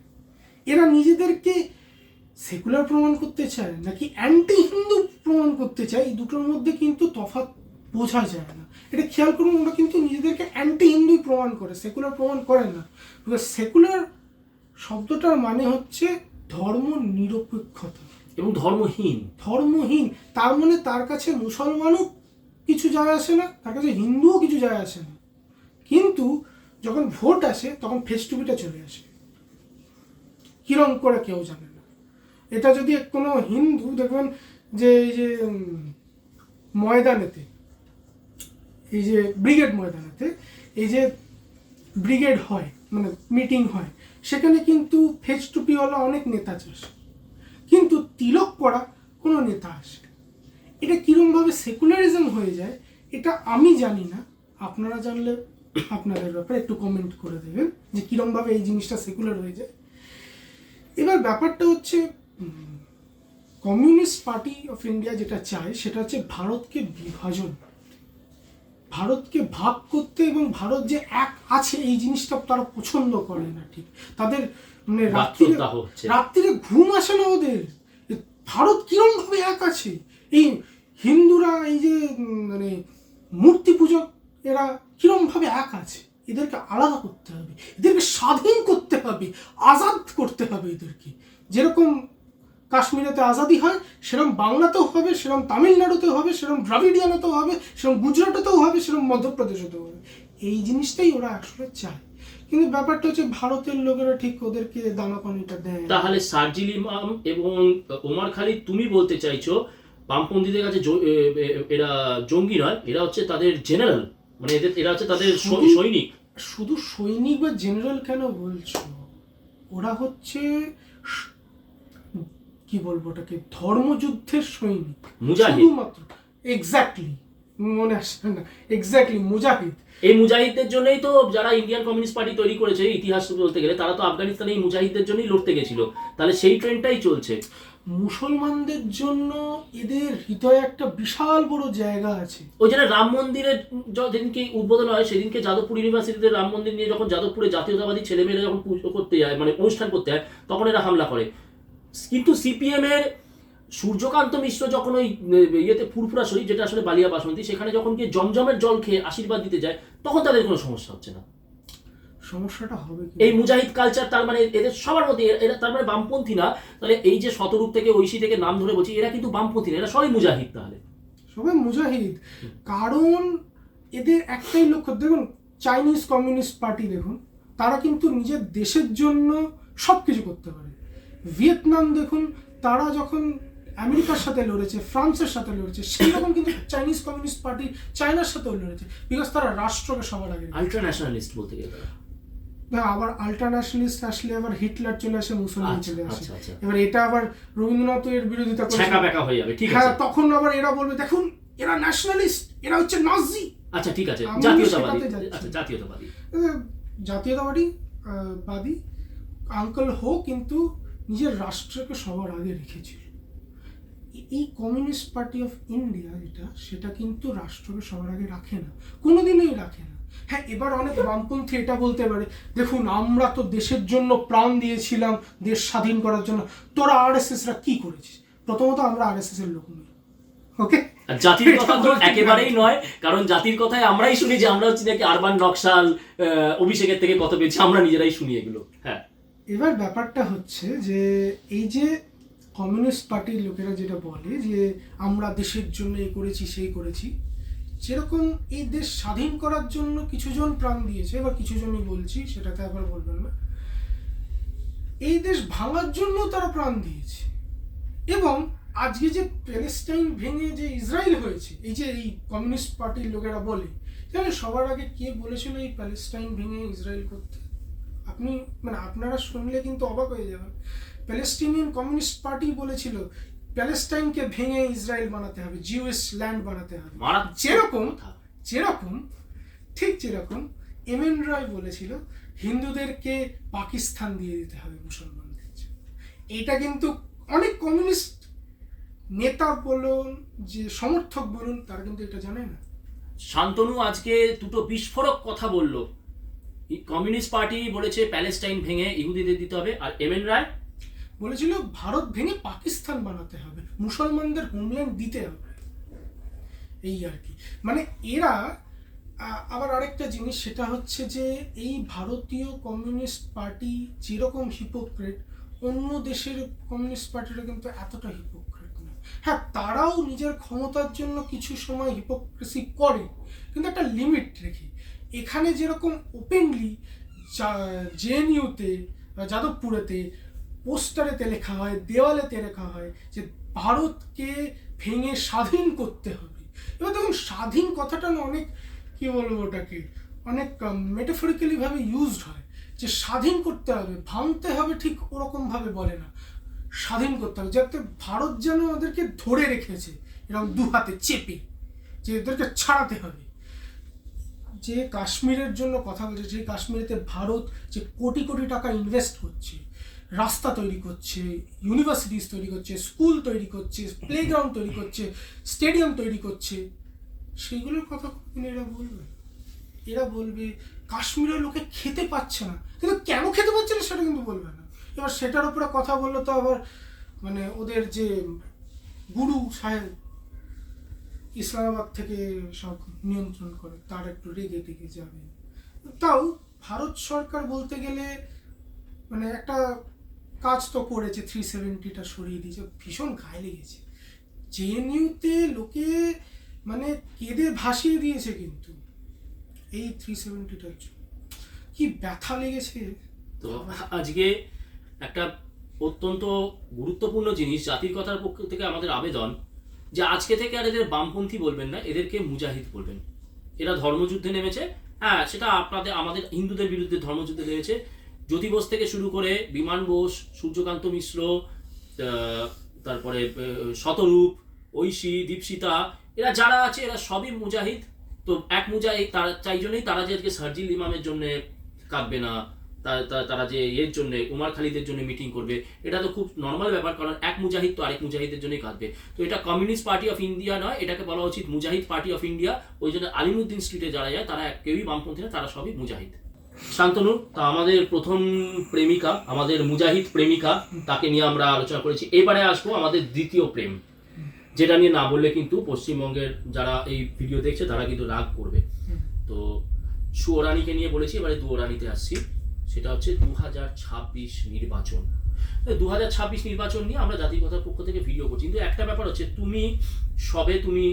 এরা নিজেদেরকে সেকুলার প্রমাণ করতে চায় নাকি অ্যান্টি হিন্দু প্রমাণ করতে চায়, এই দুটোর মধ্যে কিন্তু তফাৎ বোঝা যায় না। এটা খেয়াল করুন, ওরা কিন্তু নিজেদেরকে অ্যান্টি হিন্দুই প্রমাণ করে, সেকুলার প্রমাণ করে না। সেকুলার শব্দটার মানে হচ্ছে ধর্ম নিরপেক্ষতা এবং ধর্মহীন। তার মানে তার কাছে মুসলমানও কিছু যায় আসে না, তার কাছে হিন্দুও কিছু যায় আসে না, কিন্তু যখন ভোট আসে তখন ফেস্টুবিটা চলে আসে, কিরম করে কেউ জানে না। এটা যদি কোনো হিন্দু দেখবেন যে এই যে ময়দানেতে, এই যে ব্রিগেড ময়দানেতে এই যে ব্রিগেড হয়, মানে মিটিং হয়, সেখানে কিন্তু ফেস টুপিওয়ালা অনেক নেতা আসে, কিন্তু তিলক পরা কোনো নেতা আসে। এটা কীরমভাবে সেকুলারিজম হয়ে যায় এটা আমি জানি না, আপনারা জানলে আপনাদের ব্যাপারে একটু কমেন্ট করে দেবেন যে কীরমভাবে এই জিনিসটা সেকুলার হয়ে যায়। এবার ব্যাপারটা হচ্ছে কমিউনিস্ট পার্টি অফ ইন্ডিয়া যেটা চায় সেটা হচ্ছে ভারতকে বিভাজন, ভারতকে ভাগ করতে এবং ভারত যে এক আছে এই জিনিসটা তারা পছন্দ করে না। ঠিক তাদের মানে রাত্রিদাহ হচ্ছে। রাত্রিরে ঘুম আসে না ওদের। ভারত কিরম ভাবে এক আছে, এই হিন্দুরা এই যে মানে মূর্তি পূজক এরা কিরম ভাবে এক আছে, এদেরকে আলাদা করতে হবে, এদেরকে স্বাধীন করতে হবে, আজাদ করতে হবে এদেরকে। যেরকম কাশ্মীরেতে আজাদি হয় সেরকম বাংলাতেও হবে, সেরকম তামিলনাড়ুতেও হবে, সেরকম দ্রাবিডিয়ানেতেও হবে, সেরকম গুজরাটেতেও হবে, সেরকম মধ্যপ্রদেশেতেও হবে। এই জিনিসটাই ওরা আসলে চায়। কিন্তু ব্যাপারটা হচ্ছে ভারতের লোকেরা ঠিক ওদেরকে দানাপানিটা দেয়। তাহলে শারজিল ইমাম এবং ওমর খালিদ, তুমি বলতে চাইছো বামপন্থীদের কাছে এরা জঙ্গি নয়, এরা হচ্ছে তাদের জেনারেল, মানে এরা হচ্ছে তাদের সৈনিক। শুধু সৈনিক বা জেনারেল কেন বলছো, ওরা হচ্ছে কি বলবো ওটাকে, ধর্মযুদ্ধের সৈনিক, মুজাহিদ। শুধুমাত্র এক্স্যাক্টলি মনে আসছে না, এক্স্যাক্টলি মুজাহিদ। এই মুজাহিদদের জন্যই তো যারা ইন্ডিয়ান কমিউনিস্ট পার্টি তৈরি করেছে, ইতিহাস বলতে গেলে তারা তো আফগানিস্তানে এই মুজাহিদদের জন্যই লড়তে গেছিল। তাহলে সেই ট্রেন্ডটাই চলছে। মুসলমানদের জন্য এদের হৃদয়ে একটা বিশাল বড় জায়গা আছে। ওই জন্য রাম মন্দিরের যেদিনকে উদ্বোধন হয় সেদিনকে যাদবপুর ইউনিভার্সিটিতে রাম মন্দির নিয়ে যখন যাদবপুরে জাতীয়তাবাদী ছেলেমেয়েরা যখন পুজো করতে যায়, মানে অনুষ্ঠান করতে যায়, তখন এরা হামলা করে। কিন্তু সিপিএম এর সূর্যকান্ত মিশ্র যখন ওই ইয়েতে ফুরফুরা শরীফ, যেটা আসলে বালিয়া বাসন্তী, সেখানে যখন গিয়ে জমজমের জল খেয়ে আশীর্বাদ দিতে যায়, তখন তাদের কোনো সমস্যা হচ্ছে না। সমস্যাটা হবে এই মুজাহিদ কালচার, তার মানে এদের সবার মধ্যে, এরা তার মানে বামপন্থী না। তাহলে এই যে শতরূপ থেকে ঐশী থেকে নাম ধরে বলছি, এরা কিন্তু বামপন্থী না, এরা সবাই মুজাহিদ। তাহলে সবাই মুজাহিদ, কারণ এদের একটাই লক্ষ্য। দেখুন চাইনিজ কমিউনিস্ট পার্টি দেখুন, তারা কিন্তু নিজের দেশের জন্য সব কিছু করতে পারে। ভিয়েতনাম দেখুন, তারা যখন আমেরিকার সাথে লড়েছে, ফ্রান্সের সাথে লড়েছে, সেই রকম কিন্তু চাইনিজ কমিউনিস্ট পার্টি চায়নার সাথেও লড়েছে, বিকজ তারা রাষ্ট্রকে সবার আগে। আল্ট্রা ন্যাশনালিস্ট বলতে গেলে আবার আল্ট্রান্যাশনালিস্ট আসলে আবার হিটলার চলে আসে, মুসলমান চলে আসে। আচ্ছা। এবার এটা আবার রবীন্দ্রনাথ এর বিরোধিতা করে, ছ্যাঁকা ব্যাকা হয়ে যাবে। ঠিক হ্যাঁ, আছে, তখন আবার এরা বলবে দেখুন এরা ন্যাশনালিস্ট, এরা হচ্ছে নাজি। আচ্ছা ঠিক আছে, আমি জাতীয়তাবাদী। সেটাতে যাচ্ছি। আচ্ছা, জাতীয়তাবাদী জাতীয়তাবাদী বাদী আঙ্কেল হো, কিন্তু নিজের রাষ্ট্রকে সবার আগে রেখেছিল। এই কমিউনিস্ট পার্টি অফ ইন্ডিয়া যেটা, সেটা কিন্তু রাষ্ট্রকে সবার আগে রাখে না, কোনোদিনই রাখে না। হ্যাঁ, এবার অনেক বামপন্থী এটা বলতে পারে, দেখুন আমরা তো দেশের জন্য প্রাণ দিয়েছিলাম, দেশ স্বাধীন করার জন্য, তোরা আরএসএসরা কি করেছিস? প্রথমত আমরা আরএসএস এর লোক নই, ওকে? জাতির কথা তো একেবারেই নয়, কারণ জাতির কথায় আমরাই শুনি যে আমরা হচ্ছে নাকি আরবান নকশাল, অভিষেকের থেকে কত পেয়েছি, আমরা নিজেরাই শুনি এগুলো। হ্যাঁ, এবার ব্যাপারটা হচ্ছে যে এই যে কমিউনিস্ট পার্টির লোকেরা যেটা বলে যে আমরা দেশের জন্য এই করেছি সেই করেছি, যেরকম এই দেশ স্বাধীন করার জন্য কিছুজন প্রাণ দিয়েছে, বা কিছুজনই বলছি, সেটাতে আবার বলবেন না, এই দেশ ভাঙার জন্য তারা প্রাণ দিয়েছে। এবং আজকে যে প্যালেস্টাইন ভেঙে যে ইসরায়েল হয়েছে, এই যে এই কমিউনিস্ট পার্টির লোকেরা বলে, তাহলে সবার আগে কে বলেছিল এই প্যালেস্টাইন ভেঙে ইসরায়েল করতে? আপনি মানে আপনারা শুনলে কিন্তু অবাক হয়ে যাবেন। প্যালেস্টিনিয়ান কমিউনিস্ট পার্টি বলেছিল প্যালেস্টাইনকে ভেঙে ইসরায়েল বানাতে হবে, জিউইশ ল্যান্ড বানাতে হবে। যেরকম ঠিক যেরকম এমএন রায় বলেছিল হিন্দুদেরকে পাকিস্তান দিয়ে দিতে হবে মুসলমানদের জন্য। এটা কিন্তু অনেক কমিউনিস্ট নেতা বলুন, যে সমর্থক বলুন, তারা কিন্তু এটা জানে না। শান্তনু আজকে দুটো বিস্ফোরক কথা বললো। কমিউনিস্ট পার্টি বলেছে প্যালেস্টাইন ভেঙে ইহুদিদের দিতে হবে, আর এমএন রায় বলেছিল ভারত ভেঙে পাকিস্তান বানাতে হবে, মুসলমানদের হোমল্যান্ড দিতে হবে। এই আর কি, মানে এরা আবার আরেকটা জিনিস, সেটা হচ্ছে যে এই ভারতীয় কমিউনিস্ট পার্টি যেরকম হিপোক্রেট, অন্য দেশের কমিউনিস্ট পার্টিরা কিন্তু এতটা হিপোক্রেট না। হ্যাঁ, তারাও নিজের ক্ষমতার জন্য কিছু সময় হিপোক্রেসি করে, কিন্তু একটা লিমিট রেখে। এখানে যেরকম ওপেনলি জেএনইউতে বা যাদবপুরেতে পোস্টারেতে লেখা হয়, দেওয়ালেতে লেখা হয় যে ভারতকে ভেঙে স্বাধীন করতে হবে। এবার দেখুন, স্বাধীন কথাটা না অনেক, কি বলবো ওটাকে, অনেক মেটাফরিক্যালি ভাবে ইউজড হয়, যে স্বাধীন করতে হবে, ভাঙতে হবে, ঠিক ওরকম ভাবে বলে না। স্বাধীন করতে হবে, যাতে ভারত যেন ওদেরকে ধরে রেখেছে এরকম দু হাতে চেপে, যে এদেরকে ছাড়াতে হবে। যে কাশ্মীরের জন্য কথা বলছে, যে কাশ্মীরেতে ভারত যে কোটি কোটি টাকা ইনভেস্ট করছে, রাস্তা তৈরি করছে, ইউনিভার্সিটিস তৈরি করছে, স্কুল তৈরি করছে, প্লেগ্রাউন্ড তৈরি করছে, স্টেডিয়াম তৈরি করছে, সেইগুলোর কথা কোনোদিন এরা বলবে? এরা বলবে কাশ্মীরের লোকে খেতে পাচ্ছে না, কিন্তু কেন খেতে পাচ্ছে না সেটা কিন্তু বলবে না। এবার সেটার উপরে কথা বললো তো আবার মানে ওদের যে গুরু সাহেব ইসলামাবাদ থেকে সব নিয়ন্ত্রণ করে, তার একটু রেগে টেগে যাবে। তাও ভারত সরকার বলতে গেলে মানে একটা কাজ তো করেছে, 370টা সরিয়ে দিয়েছে, ভীষণ গায়ে লেগেছে। জেএনইউতে লোকে মানে কেঁদে ভাসিয়ে দিয়েছে, কিন্তু এই 370টার জন্য কি ব্যথা লেগেছে। তো আজকে একটা অত্যন্ত গুরুত্বপূর্ণ জিনিস, জাতির কথার পক্ষ থেকে আমাদের আবেদন যে আজকে থেকে আর এদের বামপন্থী বলবেন না, এদেরকে মুজাহিদ বলবেন। এরা ধর্মযুদ্ধে নেমেছে, হ্যাঁ সেটা আমাদের হিন্দুদের বিরুদ্ধে ধর্মযুদ্ধে নেমেছে। জ্যোতি বোস থেকে শুরু করে বিমান বোস, সূর্যকান্ত মিশ্র, তারপরে শতরূপ, ঐশী, দীপশিতা, এরা যারা আছে এরা সবই মুজাহিদ। তো এক মুজাহিদ তারা চাই জন্যই তারা যে আজকে শারজিল ইমামের জন্য কাঁদবে না, তারা যে এর জন্য উমার খালিদের জন্য মিটিং করবে, এটা তো খুব নর্মাল ব্যাপার, কারণ এক মুজাহিদ তো আরেক মুজাহিদের জন্যই কাঁদবে। তো এটা কমিউনিস্ট পার্টি অফ ইন্ডিয়া নয়, এটাকে বলা উচিত মুজাহিদ পার্টি অফ ইন্ডিয়া। ওই জন্য আলিমুদ্দিন স্ট্রিটে যারা যায় তারা কেউই বামপন্থী না, তারা সবই মুজাহিদ। শান্তনু, তা আমাদের প্রথম প্রেমিকা, আমাদের মুজাহিদ প্রেমিকা, তাকে নিয়ে আমরা আলোচনা করেছি। এবারে আসবো আমাদের দ্বিতীয় প্রেম, যেটা নিয়ে না বললে কিন্তু পশ্চিমবঙ্গের যারা এই ভিডিও দেখছে তারা কিন্তু রাগ করবে। তো সুয়োরানীকে নিয়ে বলেছি, এবারে দুয়োরানীতে আসছি। সেটা হচ্ছে 2026 নির্বাচন। 2026 নির্বাচন নিয়ে আমরা জাতির কথার পক্ষ থেকে ভিডিও করছি, কিন্তু একটা ব্যাপার হচ্ছে তুমি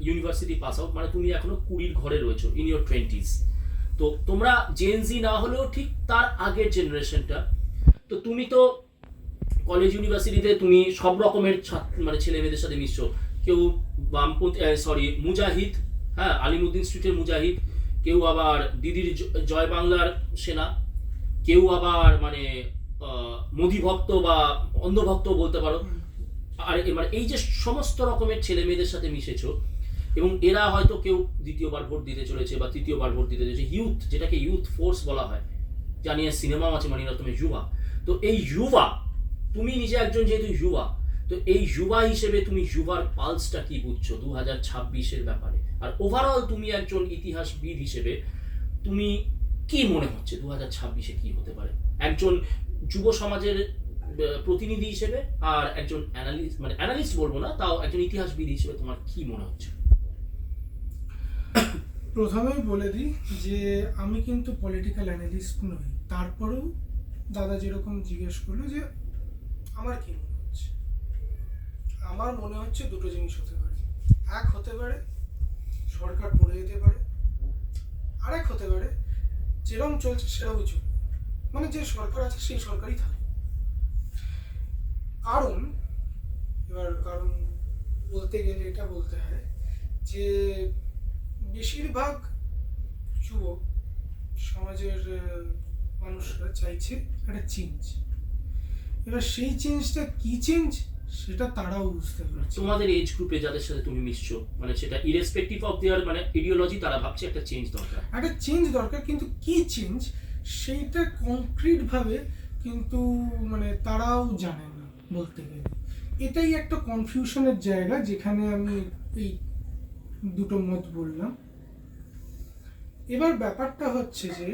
ইউনিভার্সিটি পাস আউট, মানে তুমি এখনো 20 ঘরে রয়েছো, ইন ইউর 20s। তো তোমরা জেনজি না হলেও ঠিক তার আগের জেনারেশনটা। তো তুমি তো কলেজ ইউনিভার্সিটিতে তুমি সব রকমের মানে ছেলে মেয়েদের সাথে মিশছো। কেউ বামপন্থী, মুজাহিদ, হ্যাঁ আলিমুদ্দিন স্ট্রিটের মুজাহিদ, কেউ আবার দিদির জয় বাংলার সেনা, কেউ আবার মানে মোদি ভক্ত বা অন্ধভক্ত বলতে পারো। আর মানে এই যে সমস্ত রকমের ছেলে মেয়েদের সাথে মিশেছো, এবং এরা হয়তো কেউ দ্বিতীয়বার ভোট দিতে চলেছে বা তৃতীয়বার ভোট দিতে চলেছে। ইউথ, যেটাকে ইউথ ফোর্স বলা হয়, জানিয়ে সিনেমাও আছে মণিরত্নমের যুবা। তো এই যুবা, তুমি নিজে একজন যেহেতু যুবা, তো এই যুবা হিসেবে তুমি যুবার পালসটা কি বুঝছো 2026-এর ব্যাপারে? আর ওভারঅল তুমি একজন ইতিহাসবিদ হিসেবে তুমি কি মনে হচ্ছে 2026-এ কি হতে পারে একজন যুব সমাজের প্রতিনিধি হিসেবে, আর একজন অ্যানালিস্ট বলবো না, তাও একজন ইতিহাসবিদ হিসেবে তোমার কি মনে হচ্ছে? প্রথমেই বলে দিই যে আমি কিন্তু পলিটিক্যাল অ্যানালিস্ট নই, তারপরেও দাদা যেরকম জিজ্ঞেস করলো যে আমার কি মনে হচ্ছে, আমার মনে হচ্ছে দুটো জিনিস হতে পারে। এক হতে পারে সরকার পড়ে যেতে পারে, আরেক হতে পারে যেরকম চলছে সেরকমই চলবে, মানে যে সরকার আছে সেই সরকারই থাকে। কারণ বলতে গেলে এটা বলতে হয় যে বেশিরভাগ যুবক সমাজের মানুষরা চাইছে একটা চেঞ্জ। এবার সেই চেঞ্জটা কি চেঞ্জ সেটা তারাও বুঝতে পারছে। তোমাদের এজ গ্রুপে যাদের সাথে তুমি মিশছো, মানে সেটা ইরেসপেক্টিভ অফ দেয়ার মানে আইডিওলজি, তারা ভাবছে একটা চেঞ্জ দরকার, কিন্তু কি চেঞ্জ সেইটা কংক্রিট ভাবে কিন্তু মানে তারাও জানে না বলতে গেলে। এটাই একটা কনফিউশনের জায়গা, যেখানে আমি এই দুটো মত বললাম। এবার ব্যাপারটা হচ্ছে যে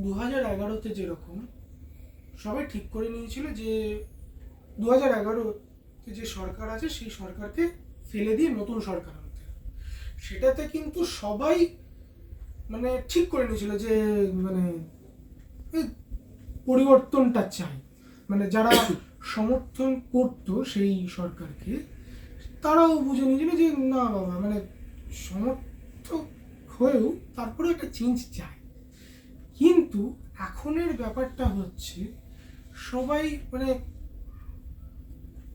2011-তে যেরকম সবাই ঠিক করে নিয়েছিল যে 2011-তে যে সরকার আছে সেই সরকারকে ফেলে দিয়ে নতুন সরকার আনতে, সেটাতে কিন্তু সবাই মানে ঠিক করে নিয়েছিল যে মানে পরিবর্তনটা চাই। মানে যারা সমর্থন করতো সেই সরকারকে তারাও বুঝে নিয়েছিল যে না বাবা, মানে সমর্থক হয়েও তারপরে একটা চেঞ্জ চাই। কিন্তু এখনের ব্যাপারটা হচ্ছে সবাই মানে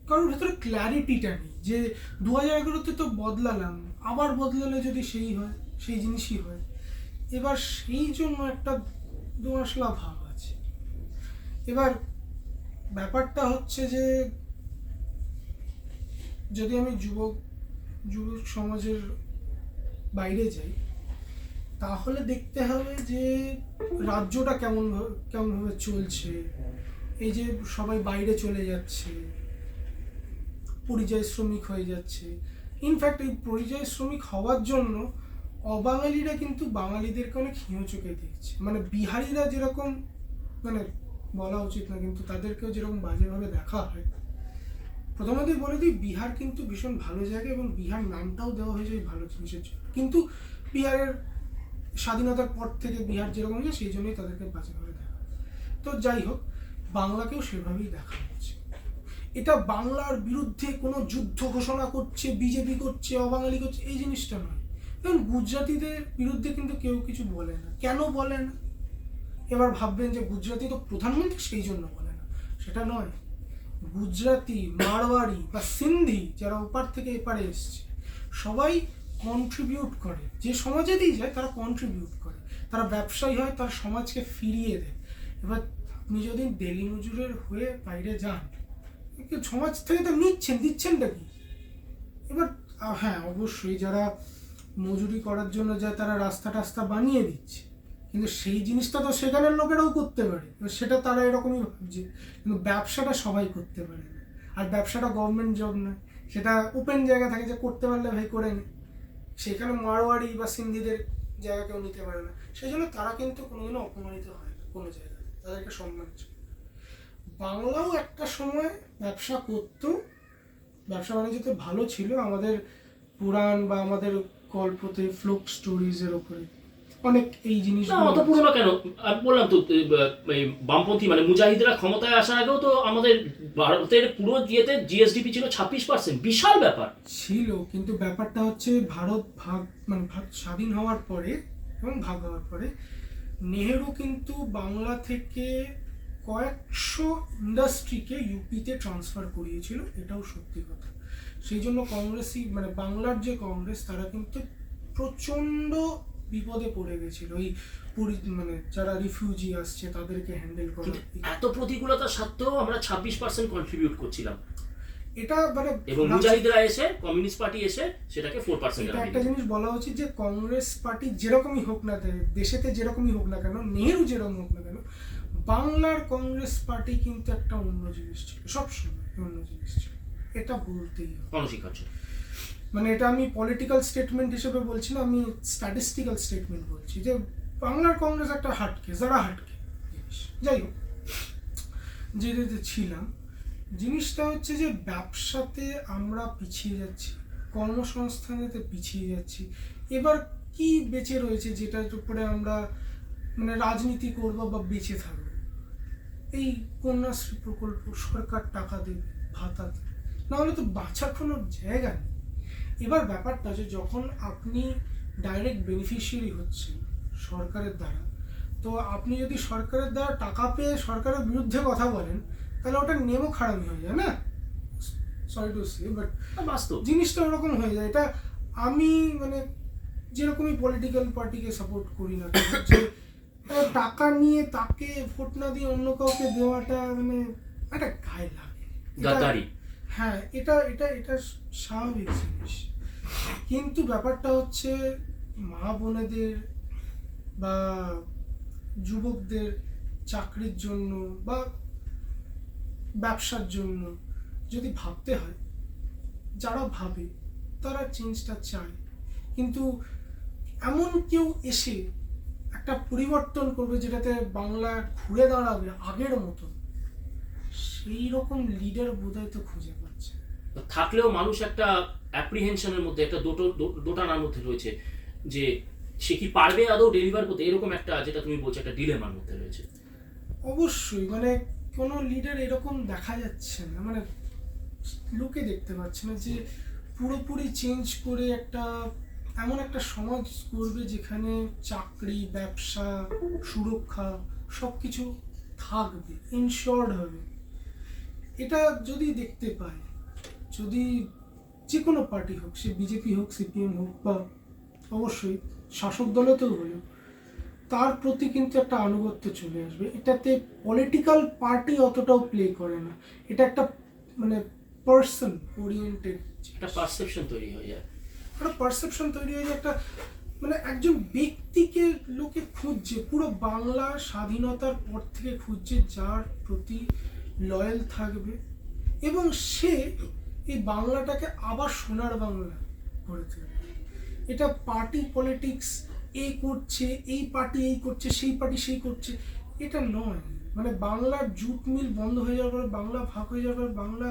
কারোর ভেতরে ক্ল্যারিটিটা নেই যে 2011-তে তো বদলালাম, আবার বদলালে যদি সেই জিনিসই হয়। এবার সেই জন্য একটা দোয়াশলা ভাব আছে। এবার ব্যাপারটা হচ্ছে যে যদি আমি যুবক সমাজের বাইরে যাই, তাহলে দেখতে হবে যে রাজ্যটা কেমনভাবে চলছে। এই যে সবাই বাইরে চলে যাচ্ছে, পরিযায়ী শ্রমিক হয়ে যাচ্ছে, ইনফ্যাক্ট এই পরিযায়ী শ্রমিক হওয়ার জন্য অবাঙালিরা কিন্তু বাঙালিদেরকে অনেক হিংস্র চোখে দেখছে। মানে বিহারিরা যেরকম, মানে বলা উচিত না কিন্তু তাদেরকেও যেরকম বাজেভাবে দেখা হয়। প্রথমতই বলে দিই, বিহার কিন্তু ভীষণ ভালো জায়গা এবং বিহার নামটাও দেওয়া হয়েছে এই ভালো জিনিসের জন্য, কিন্তু বিহারের স্বাধীনতার পর থেকে বিহার যেরকম হয়েছে সেই জন্যই তাদেরকে বাজেভাবে দেখা হয়। তো যাই হোক, বাংলাকেও সেভাবেই দেখা হচ্ছে। এটা বাংলার বিরুদ্ধে কোনো যুদ্ধ ঘোষণা করছে, বিজেপি করছে, অবাঙালি করছে, এই জিনিসটা নয়। কারণ গুজরাটিদের বিরুদ্ধে কিন্তু কেউ কিছু বলে না। কেন বলে না? এবার ভাববেন যে গুজরাটি তো প্রধানমন্ত্রী সেই জন্য বলে না, সেটা নয়। গুজরাটি, মারওয়াড়ি বা সিন্ধি যারা ওপার থেকে এপারে এসছে, সবাই কন্ট্রিবিউট করে। যে সমাজেতেই যায় তারা কন্ট্রিবিউট করে, তারা ব্যবসায়ী হয়, তার সমাজকে ফিরিয়ে দেয়। এবার আপনি যদি দিল্লি মজুরের হয়ে বাইরে যান, সমাজ থেকে তো দিচ্ছেনটা কি? এবার হ্যাঁ, অবশ্যই যারা মজুরি করার জন্য যায় তারা রাস্তা টাস্তা বানিয়ে দিচ্ছে, কিন্তু সেই জিনিসটা তো সেখানের লোকেরাও করতে পারে, সেটা তারা এরকমই ভাবছে। কিন্তু ব্যবসাটা সবাই করতে পারে না, আর ব্যবসাটা গভর্নমেন্ট জব নয়, সেটা ওপেন জায়গা থাকে যে করতে পারলে ভাই করে নে। সেখানে মারওয়াড়ি বা সিন্ধিদের জায়গা কেউ নিতে পারে না, সেই জন্য তারা কিন্তু কোনোদিনও অপমানিত হয় না কোনো জায়গায়, তাদেরকে সম্মান আছে। বাংলাও একটা সময় ব্যবসা করতো, ব্যবসা বাণিজ্যতে ভালো ছিল। আমাদের পুরাণ বা আমাদের গল্পতে ফ্লোক স্টোরিজের ওপরে অনেক এই জিনিস। না, অত পুরোনো কেন? আমি বললাম তো, এই বামপন্থী মানে মুজাহিদরা ক্ষমতায় আসার আগেও তো আমাদের ভারতের পুরো ইয়েতে জিএসডিপি ছিল 26%, বিশাল ব্যাপার ছিল। কিন্তু ব্যাপারটা হচ্ছে ভারত স্বাধীন হওয়ার পরে এবং ভাগ হওয়ার পরে নেহেরু কিন্তু বাংলা থেকে কয়েকশো ইন্ডাস্ট্রিকে ইউপিতে ট্রান্সফার করিয়েছিল, এটাও সত্যি কথা। সেই জন্য কংগ্রেসই মানে বাংলার যে কংগ্রেস, তারা কিন্তু প্রচণ্ড বিপদে পড়ে গেছিল এই মানে যারা রিফিউজি আসছে তাদেরকে হ্যান্ডেল করা। এত প্রতিকূলতা সত্ত্বেও আমরা 26% কন্ট্রিবিউট করছিলাম, এটা মানে এবং মুজাহিদরা এসে, কমিউনিস্ট পার্টি এসে সেটাকে 4%। এটা একটা জিনিস বলা উচিত যে কংগ্রেস পার্টি যেরকমই হোক না কেন, দেশেতে যেরকমই হোক না কেন, নেহেরু যেরকম হোক না কেন, বাংলার কংগ্রেস পার্টি কিন্তু একটা অন্য জিনিস ছিল, সবসময় অন্য জিনিস ছিল। এটা বলতেই হবে। অনস্বীকার্য। মানে এটা আমি পলিটিক্যাল স্টেটমেন্ট হিসেবে বলছি না, আমি স্ট্যাটিস্টিক্যাল স্টেটমেন্ট বলছি যে বাংলার কংগ্রেস একটা হাটকে জিনিস। যাই হোক, যেটাতে ছিলাম, জিনিসটা হচ্ছে যে ব্যবসাতে আমরা পিছিয়ে যাচ্ছি, কর্মসংস্থানেতে পিছিয়ে যাচ্ছি। এবার কি বেঁচে রয়েছে যেটার উপরে আমরা মানে রাজনীতি করবো বা বেঁচে থাকবো? এই কন্যাশ্রী প্রকল্প, সরকার টাকা দেবে, ভাতা দেবে, নাহলে তো বাঁচার কোনো জায়গা নেই। এবার ব্যাপারটা যে যখন আপনি ডাইরেক্ট বেনিফিশিয়ারি হচ্ছেন সরকারের দ্বারা, তো আপনি যদি সরকারের দ্বারা টাকা পেয়ে সরকারের বিরুদ্ধে কথা বলেন, তাহলে ওটা নেমো খারামি হয়ে যায় না? সরি টু সে, বাট বাস্তব জিনিসটা ওরকম হয়ে যায়। এটা আমি মানে যেরকমই পলিটিক্যাল পার্টিকে সাপোর্ট করি না, যে টাকা নিয়ে তাকে ভোট না দিয়ে অন্য কাউকে দেওয়াটা মানে একটা গায়ে লাগে, গাদ্দারি। হ্যাঁ, এটা এটা এটা স্বাভাবিক জিনিস। কিন্তু ব্যাপারটা হচ্ছে মা বোনেদের বা যুবকদের চাকরির জন্য বা ব্যবসার জন্য যদি ভাবতে হয়, যারা ভাবে তারা চেঞ্জটা চায়, কিন্তু এমন কেউ এসে একটা পরিবর্তন করবে যেটাতে বাংলা ঘুরে দাঁড়াবে আগের মতো, সেই রকম লিডার বোধহয় তো খুঁজে পাচ্ছে। থাকলেও মানুষ একটা অ্যাপ্রিহেনশনের মধ্যে, একটা দোটানার মধ্যে রয়েছে যে সে কি পারবে আদৌ ডেলিভার করতে, এরকম একটা, যেটা তুমি বলছো, একটা ডিলেমার মধ্যে রয়েছে। অবশ্যই, মানে কোনো লিডার এরকম দেখা যাচ্ছে না, মানে লোকে দেখতে পাচ্ছে না যে পুরোপুরি চেঞ্জ করে একটা এমন একটা সমাজ করবে যেখানে চাকরি, ব্যবসা, সুরক্ষা সব কিছু থাকবে, ইনশিওর্ড হবে। এটা যদি দেখতে পায়, যদি যে কোনো পার্টি হোক, সে বিজেপি হোক, সিপিএম হোক, বা অবশ্যই শাসক দলেতেও হলেও, তার প্রতি কিন্তু একটা আনুগত্য চলে আসবে। এটাতে পলিটিক্যাল পার্টি অতটাও প্লে করে না, এটা একটা মানে পার্সন ওরিয়েন্টেড একটা পারসেপশন তৈরি হয়ে যায়, একটা পারসেপশন তৈরি হয়ে যায়, একটা মানে একজন ব্যক্তিকে লোকে খুঁজছে, পুরো বাংলা স্বাধীনতার পর থেকে খুঁজছে যার প্রতি লয়াল থাকবে এবং সে এই বাংলাটাকে আবার সোনার বাংলা করে দেবে। এটা পার্টি পলিটিক্স, এই করছে, এই পার্টি এই করছে, সেই পার্টি সেই করছে, এটা নয়। মানে বাংলার জুট মিল বন্ধ হয়ে যাওয়ার পর, বাংলা ভাগ হয়ে যাওয়ার পর, বাংলা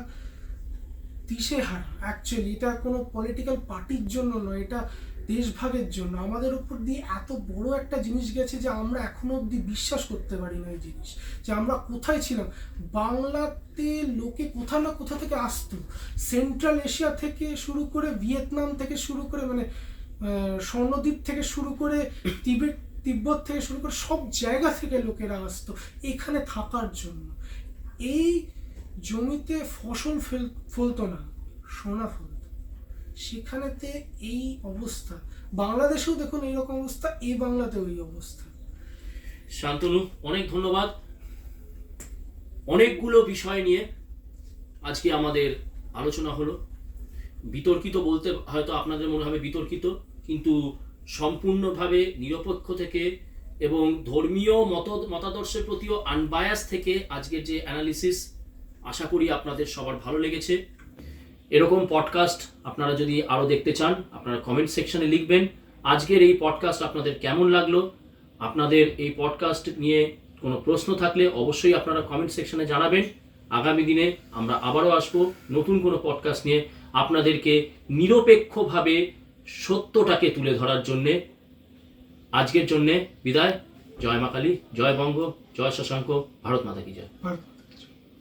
দিশেহারা। অ্যাকচুয়ালি এটা কোনো পলিটিক্যাল পার্টির জন্য নয়, এটা দেশভাগের জন্য। আমাদের উপর দিয়ে এত বড় একটা জিনিস গেছে যে আমরা এখনো অবধি বিশ্বাস করতে পারি না এই জিনিস, যে আমরা কোথায় ছিলাম। বাংলাতে লোকে কোথা না কোথা থেকে আসতো, সেন্ট্রাল এশিয়া থেকে শুরু করে, ভিয়েতনাম থেকে শুরু করে, মানে স্বর্ণদ্বীপ থেকে শুরু করে, তিব্বত থেকে শুরু করে সব জায়গা থেকে লোকেরা আসতো এখানে থাকার জন্য। এই জমিতে ফসল ফলতো না, সোনা ফলতো। সেখানেতে এই অবস্থা, বাংলাদেশেও দেখুন এইরকম অবস্থা, এই বাংলাতেও এই অবস্থা। শান্তনু, অনেক ধন্যবাদ। অনেকগুলো বিষয় নিয়ে আজকে আমাদের আলোচনা হলো। বিতর্কিত বলতে হয়তো আপনাদের মনে হবে বিতর্কিত, কিন্তু সম্পূর্ণভাবে নিরপেক্ষ থেকে এবং ধর্মীয় মতাদর্শের প্রতিও আনবায়াস থেকে আজকের যে অ্যানালিসিস, আশা করি আপনাদের সবার ভালো লেগেছে। এরকম পডকাস্ট আপনারা যদি আরও দেখতে চান, আপনারা কমেন্ট সেকশনে লিখবেন আজকের এই পডকাস্ট আপনাদের কেমন লাগলো। আপনাদের এই পডকাস্ট নিয়ে কোনো প্রশ্ন থাকলে অবশ্যই আপনারা কমেন্ট সেকশনে জানাবেন। আগামী দিনে আমরা আবারও আসবো নতুন কোনো পডকাস্ট নিয়ে, আপনাদেরকে নিরপেক্ষভাবে সত্যটাকে তুলে ধরার জন্যে। আজকের জন্যে বিদায়। জয় মা কালী, জয় বঙ্গ, জয় শশাঙ্ক, ভারত মাতা কি জয়।